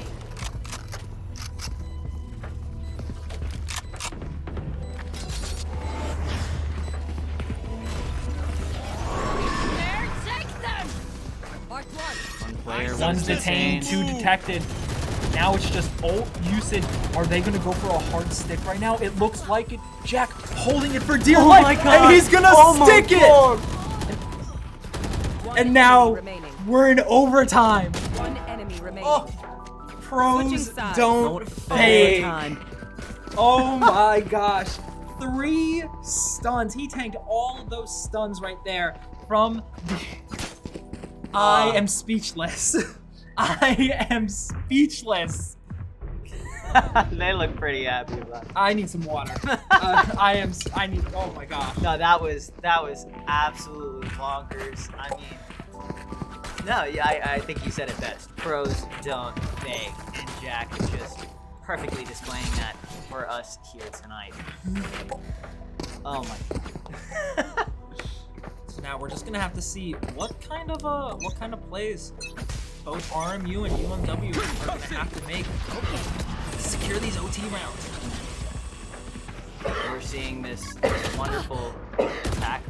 There, take them! Part one.
One player,
One's detained, two detected. Now it's just ult usage. Are they going to go for a hard stick right now? It looks like it. Jack holding it for dear life,
my God.
and he's going to stick it!
One
And now
enemy remaining.
we're in overtime.
One enemy remaining.
Oh, pros
Switching sides.
don't fade.
Overtime.
Oh my gosh. 3 stuns. He tanked all of those stuns right there from the... I am speechless. I am speechless.
They look pretty happy about it.
I need some water. I need, oh my gosh.
No, that was absolutely bonkers. I mean, no, yeah, I think you said it best. Pros don't fake, and Jack is just perfectly displaying that for us here tonight. Oh my God.
So now we're just gonna have to see what kind of plays both RMU and UMW are gonna have to make to secure these OT rounds.
We're seeing this wonderful attack.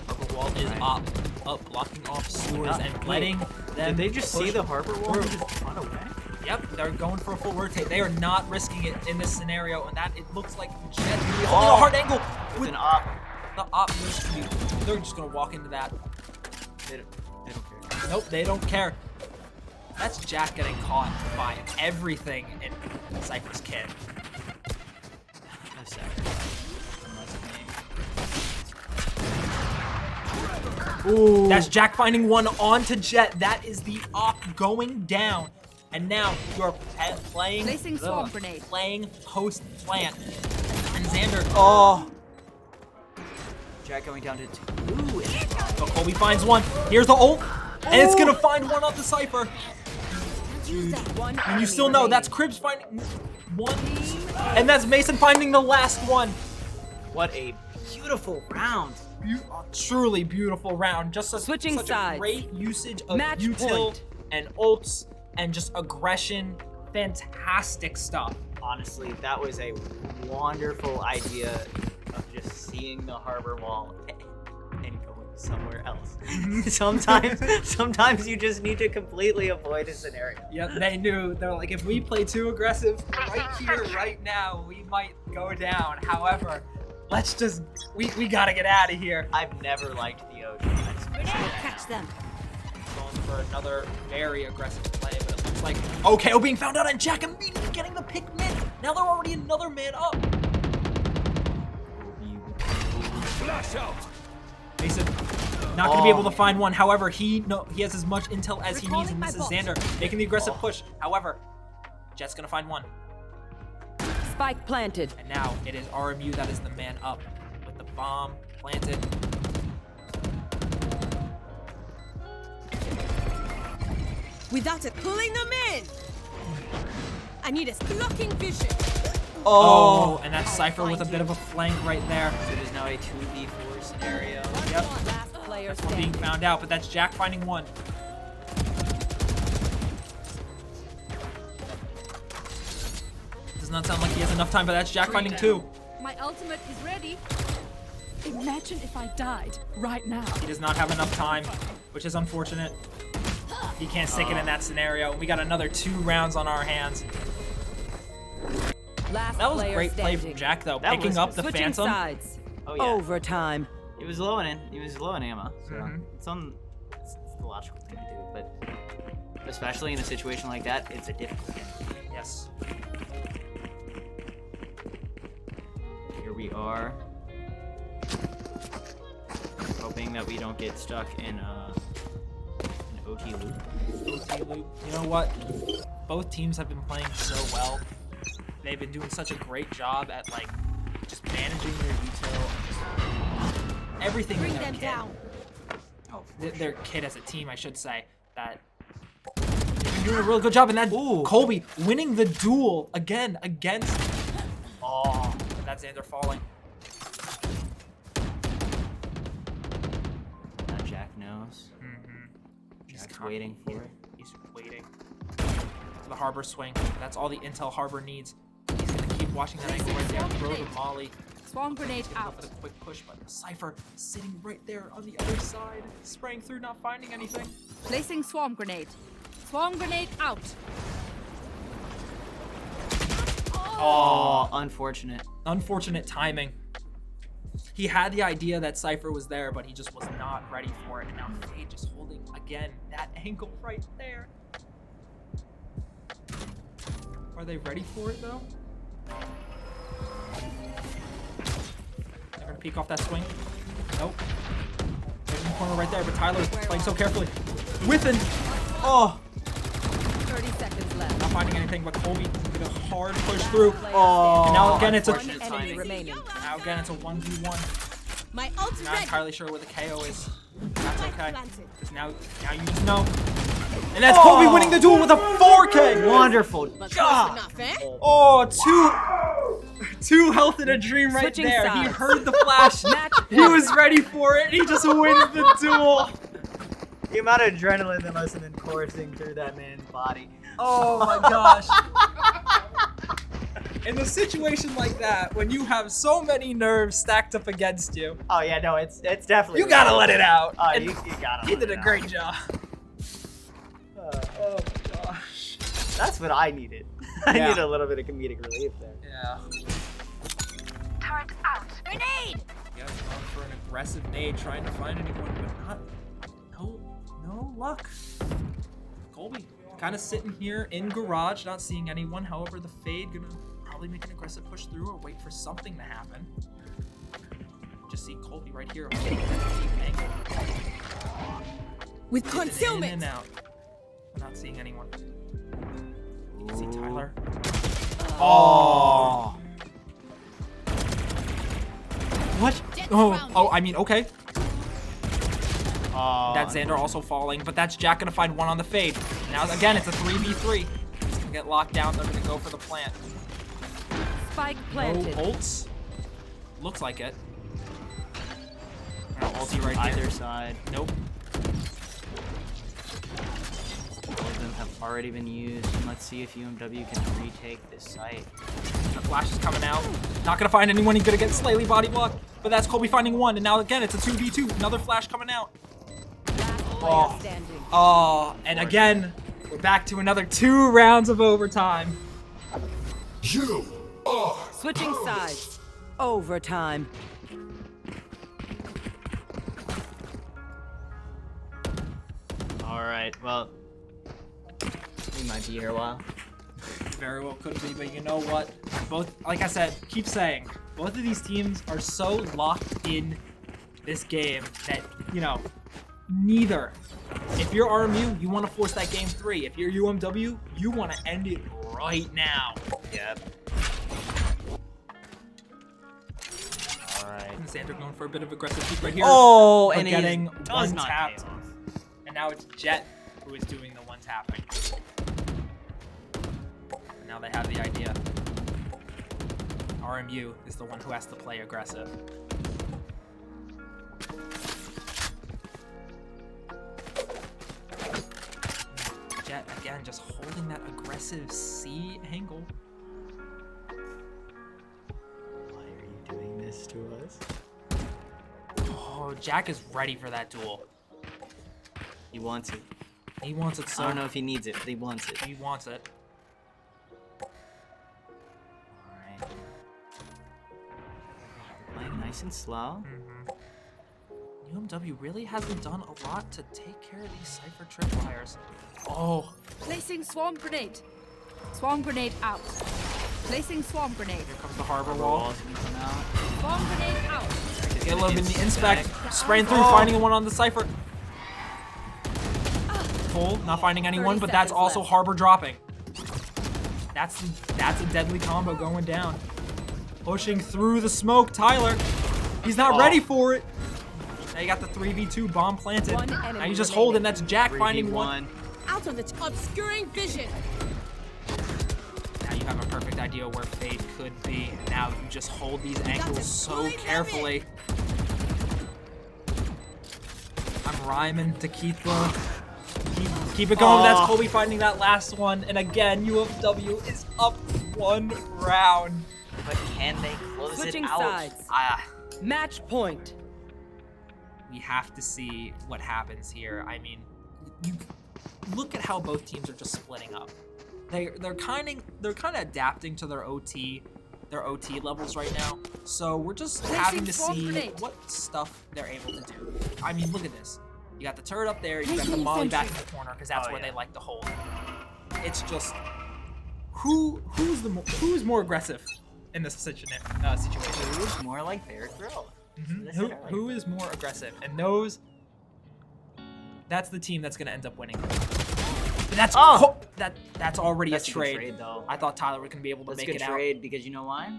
Harbor wall is up, blocking off sewers and letting them.
Did they just see
push
the harbor wall and
through.
just run away?
Yep, they're going for a full rotate. They are not risking it in this scenario, and that it looks like Jet holding a hard angle
With an op.
the op. They're just gonna walk into that.
They don't care.
Nope, they don't care. That's Jack getting caught by everything in Cypher's kit.
No sacrifice.
Ooh. That's Jack finding one onto Jet. That is the op going down. And now you're playing
Placing swarm grenade.
playing post plant. And Xander,
Jack going down to 2.
but Colby finds one. Here's the ult, and it's gonna find one off the Cypher.
One
And you
enemy
still know
remaining.
that's Cribs finding one, and that's Mason finding the last one.
What a beautiful round.
Truly beautiful round. Just
Switching
such
sides.
a great usage of
Match
util
point.
and ults and just aggression. Fantastic stuff.
Honestly, that was a wonderful idea of just seeing the harbor wall and going somewhere else. Sometimes you just need to completely avoid a scenario.
Yep, they knew. They're like, if we play too aggressive right here, right now, we might go down. However, let's just, we gotta get out of here.
I've never liked the ocean.
Catch them.
Going for another very aggressive play, but it looks like OKO being found out and Jack immediately getting the pick mid. Now they're already another man up.
Flash out!
Mason not gonna be able to find one. However, he has as much intel as he needs, and this is Xander making the aggressive push. However, Jet's gonna find one.
Spike planted.
And now it is RMU that is the man up with the bomb planted.
Without it pulling them in. I need a blocking vision.
Oh, and that's Cypher with a bit of a flank right there.
So it is now a 2v4 scenario.
Yep.
Last player
That's one being
standing.
found out, but that's Jack finding one. Does not sound like he has enough time, but that's Jack finding two.
My ultimate is ready. Imagine if I died right now.
He does not have enough time, which is unfortunate. He can't stick it in that scenario. We got another 2 rounds on our hands.
Last
That was
player
great play
standing.
from Jack, though,
That
picking
was
up the
Switching
Phantom.
sides.
Oh yeah.
Overtime.
He was low in ammo, so
Mhm.
it's the logical thing to do, but especially in a situation like that, it's a difficult thing.
Yes.
Here we are, hoping that we don't get stuck in an OT loop.
OT loop. You know what? Both teams have been playing so well they've been doing such a great job at like just managing their util, everything.
Bring
in their
them
kit.
down.
Oh, their kit as a team, I should say. That they've been doing a really good job, and that Colby winning the duel again against. Oh, that's Xander falling.
Now Jack knows. Jack's waiting for it.
He's waiting for the harbor swing. That's all the intel harbor needs. He's gonna keep watching that angle right there. Throw the molly.
Swarm grenade
Go
out.
for the quick push, but Cypher sitting right there on the other side, spraying through, not finding anything.
Placing swarm grenade. Swarm grenade out.
Oh, unfortunate.
Unfortunate timing. He had the idea that Cypher was there, but he just was not ready for it. And now Fade just holding, again, that angle right there. Are they ready for it, though? They're going to peek off that swing. Nope. They're in the corner right there, but Tyler's playing so carefully. Whiffing. Oh.
30 seconds left.
Not finding anything, but Colby with a hard push through.
Oh,
and now again, it's a...
One enemy remaining.
Now again, it's a 1v1.
My ult's
Not
ready.
entirely sure where the KO is. That's okay.
Planted.
Because now you just know. And that's Colby winning the duel with a 4K.
Wonderful.
But close
God.
enough, eh?
Oh, two health in a dream right
Switching
there. He
sides.
heard the flash. He was ready for it. He just wins the duel.
The amount of adrenaline that must have been coursing through that man's body.
Oh my gosh. In a situation like that, when you have so many nerves stacked up against you,
Oh yeah, no, it's definitely.
you gotta let it out.
Oh,
And
you gotta.
he
let
did
it
a
out.
great job.
Oh my gosh. That's what I needed. I
Yeah.
needed a little bit of comedic relief there.
Yeah.
Turret out.
Grenade.
Yeah, going for an aggressive nade, trying to find anyone, but no luck. Colby kind of sitting here in garage, not seeing anyone. However, the Fade gonna probably make an aggressive push through or wait for something to happen. Just see Colby right here holding that deep angle.
With
In
concealment.
and out. Not seeing anyone. You can see Tyler.
Oh.
What?
Jets
Oh,
grounded.
I mean, okay.
Oh.
That's Xander also falling, but that's Jack gonna find one on the Fade. Now again, it's a 3v3. It's gonna get locked down. They're gonna go for the plant.
Spike
No
planted.
ults. Looks like it. No ulti right
Either
here.
side.
Nope.
All of them have already been used. And let's see if UMW can retake this site.
The flash is coming out. Not gonna find anyone. He's gonna get slightly body blocked. But that's Colby finding one. And now again, it's a 2v2. Another flash coming out.
Last player
Oh.
standing.
Oh, and again, we're back to another 2 rounds of overtime.
Switching sides. Overtime.
All right. Well, we might be here a while.
Very well could be, but you know what? Both, like I said, keep saying, both of these teams are so locked in this game that, you know, neither. If you're RMU, you want to force that game 3. If you're UMW, you want to end it right now.
Yep. All right.
And Xander going for a bit of aggressive peek right here.
Oh,
but
and
getting
it does
one
not
tapped.
pay off.
And now it's Jet who is doing the one tapping. And now they have the idea. RMU is the one who has to play aggressive. Jet again just holding that aggressive C angle.
Why are you doing this to us?
Oh, Jack is ready for that duel.
He wants it.
He wants it so
I don't know if he needs it, but he wants it.
he wants it.
All right. Playing nice and slow.
UMW really hasn't done a lot to take care of these Cypher tripwires. Oh,
Placing swarm grenade. Swarm grenade out. Placing swarm grenade.
here comes the harbor wall.
Walls can come out.
Swarm grenade out.
Get a little bit in the inspect.
Stack.
Spraying through, finding one on the Cypher. Cole, not finding anyone,
30
but that's
seconds
also
left.
harbor dropping. That's a deadly combo going down. Pushing through the smoke, Tyler. He's not ready for it. Now you got the 3v2 bomb planted.
One
Now
enemy
you just
remaining.
holding. That's Jack finding one.
Out of the obscuring vision.
Now you have a perfect idea where Fade could be. Now you just hold these angles so carefully. I'm rhyming to keep it going. That's Colby finding that last one. And again, UMW is up 1 round.
But can they close
Switching
it out?
sides. Match point.
We have to see what happens here. I mean, you look at how both teams are just splitting up. They're kind of adapting to their OT levels right now. So we're just having to see what stuff they're able to do. I mean, look at this. You got the turret up there. You got the molly back in the corner because that's where they like to hold. It's just who's more aggressive in this situation?
Who's more like Bear Grill?
Who is more aggressive? And that's the team that's gonna end up winning. But that's that's already a trade.
Though.
I thought Tyler was gonna be able to make it out.
Trade because you know why?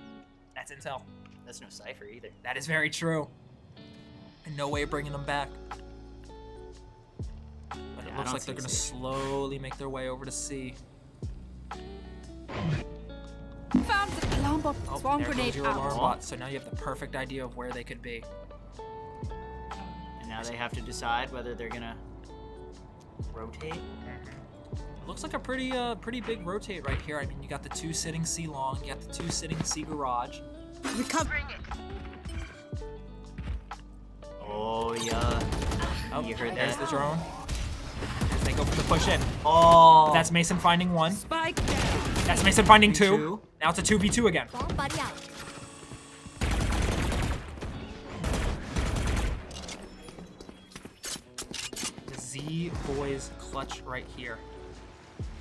That's intel.
That's no cipher either.
That is very true. And no way of bringing them back. But it looks like they're gonna slowly make their way over to C.
Found the alarm bot. Swarm
There
grenade
goes your
out.
alarm bot. So now you have the perfect idea of where they could be.
And now they have to decide whether they're gonna rotate.
It looks like a pretty big rotate right here. I mean, you got the 2 sitting C long, you got the 2 sitting C garage.
Recovering it.
Oh yeah.
Oh,
you heard
there's
that?
the drone. As they go for the push in.
Oh.
That's Mason finding 1.
Spike.
That's Mason finding 2. Now it's a 2v2 again.
Bomb buddy out.
The Z boys clutch right here.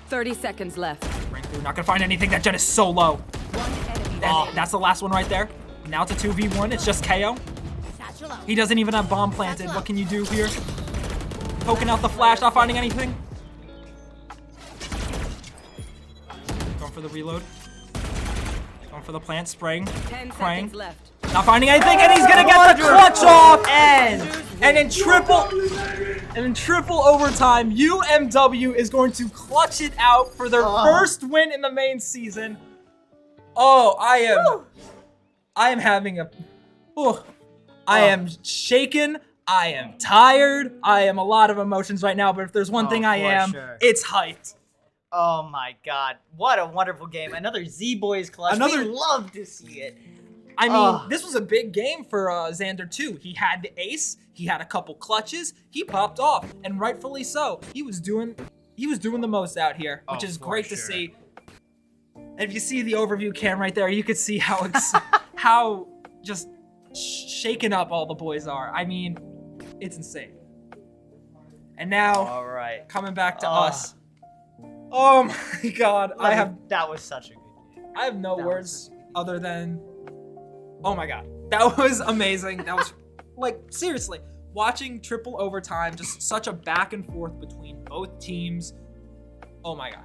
30 seconds left.
Ring through, not gonna find anything. That jet is so low.
One enemy.
Oh, that's the last one right there. Now it's a 2v1. It's just KO.
Satchel out.
He doesn't even have bomb planted. What can you do here? Poking out the flash, not finding anything. Going for the reload. Going for the plant, spraying,
10
praying.
seconds left.
Not finding anything, and he's gonna get the clutch off. And in triple overtime, UMW is going to clutch it out for their first win in the main season. Oh, I am having a. I am shaken. I am tired. I am a lot of emotions right now. But if there's one thing I am, it's hyped.
Oh my God! What a wonderful game! Another Z Boys clutch. We love to see it.
I mean, this was a big game for Xander too. He had the ace. He had a couple clutches. He popped off, and rightfully so. He was doing the most out here, which is great to see. And if you see the overview cam right there, you could see how how just shaken up all the boys are. I mean, it's insane. And now, coming back to us. Oh my God,
that was such a good game.
I have no words other than, oh my God, that was amazing. That was like, seriously, watching triple overtime, just such a back and forth between both teams. Oh my God.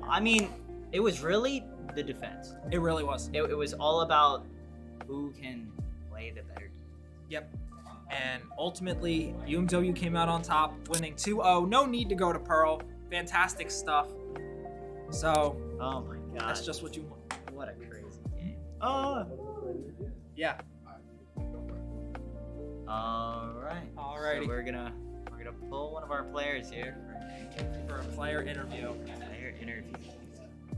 I mean, it was really the defense.
It really was.
It was all about who can play the better.
Yep. And ultimately, UMW came out on top, winning 2-0. No need to go to Pearl. Fantastic stuff. So,
oh my God,
that's just what you want.
What a crazy game. Oh.
Yeah.
Alrighty. So we're gonna pull one of our players here
for a player interview.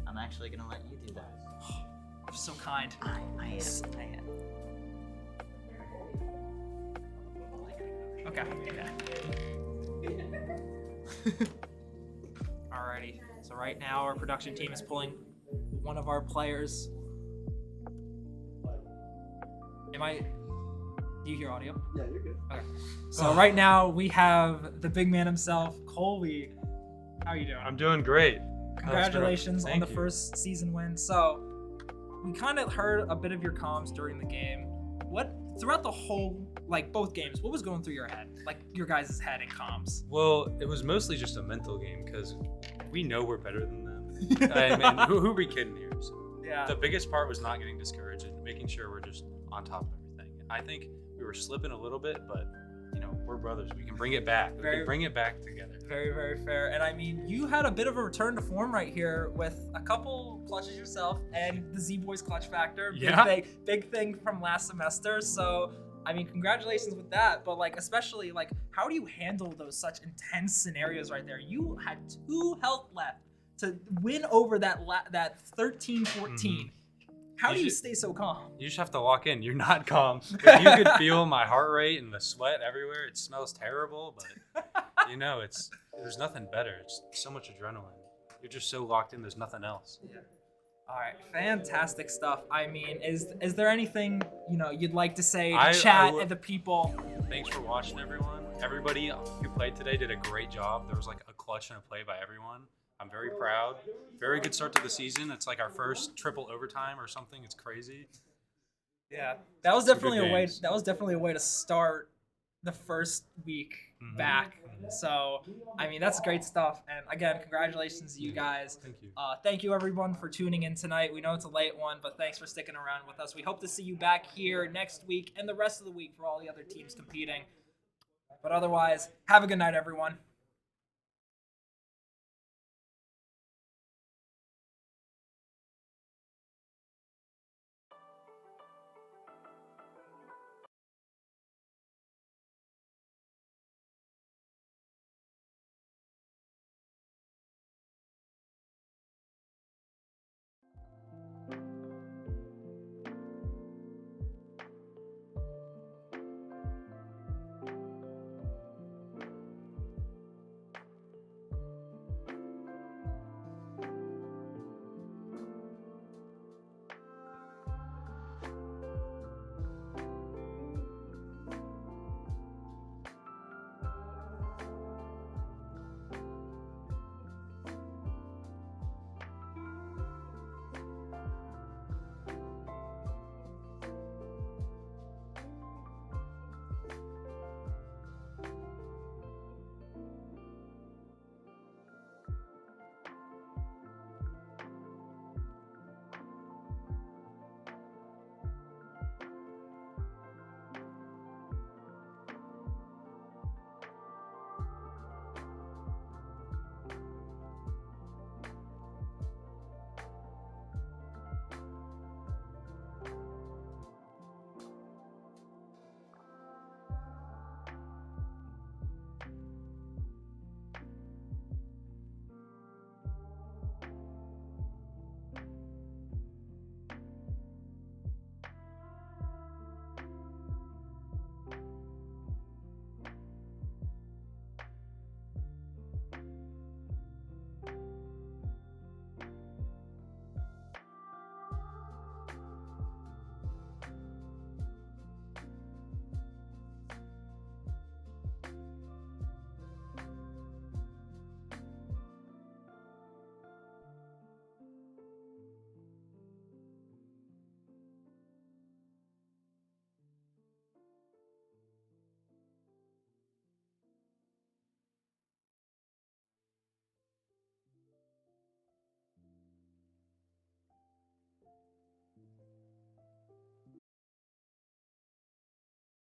I'm actually gonna let you do that.
You're so kind.
I am.
Okay. Alrighty. So right now our production team is pulling one of our players. Do you hear audio?
Yeah, you're good.
Okay. So right now we have the big man himself, Colby. How are you doing?
I'm doing great.
Congratulations on the first season win. So we kind of heard a bit of your comms during the game. Throughout the whole, like both games, what was going through your head? Like your guys' head in comms?
Well, it was mostly just a mental game because we know we're better than them. I mean, who are we kidding here? So
Yeah.
the biggest part was not getting discouraged and making sure we're just on top of everything. I think we were slipping a little bit, but we're brothers. We can bring it back. We can bring it back together.
Very, very fair. And I mean, you had a bit of a return to form right here with a couple clutches yourself and the Z-Boys clutch factor. Big thing from last semester. So, I mean, congratulations with that. But especially how do you handle those such intense scenarios right there? You had 2 health left to win over that 13-14. Mm-hmm. How do you stay so calm?
You just have to lock in. You're not calm. If you could feel my heart rate and the sweat everywhere, it smells terrible, but there's nothing better. It's so much adrenaline. You're just so locked in, there's nothing else.
Yeah. All right, fantastic stuff. I mean, is there anything you'd like to say to chat and the people?
Thanks for watching, everyone. Everybody who played today did a great job. There was a clutch and a play by everyone. I'm very proud. Very good start to the season. It's our first triple overtime or something. It's crazy.
Yeah, that was definitely a way. That was definitely a way to start the first week back. So, I mean, that's great stuff. And again, congratulations to you guys.
Thank you.
Thank you everyone for tuning in tonight. We know it's a late one, but thanks for sticking around with us. We hope to see you back here next week and the rest of the week for all the other teams competing. But otherwise, have a good night, everyone.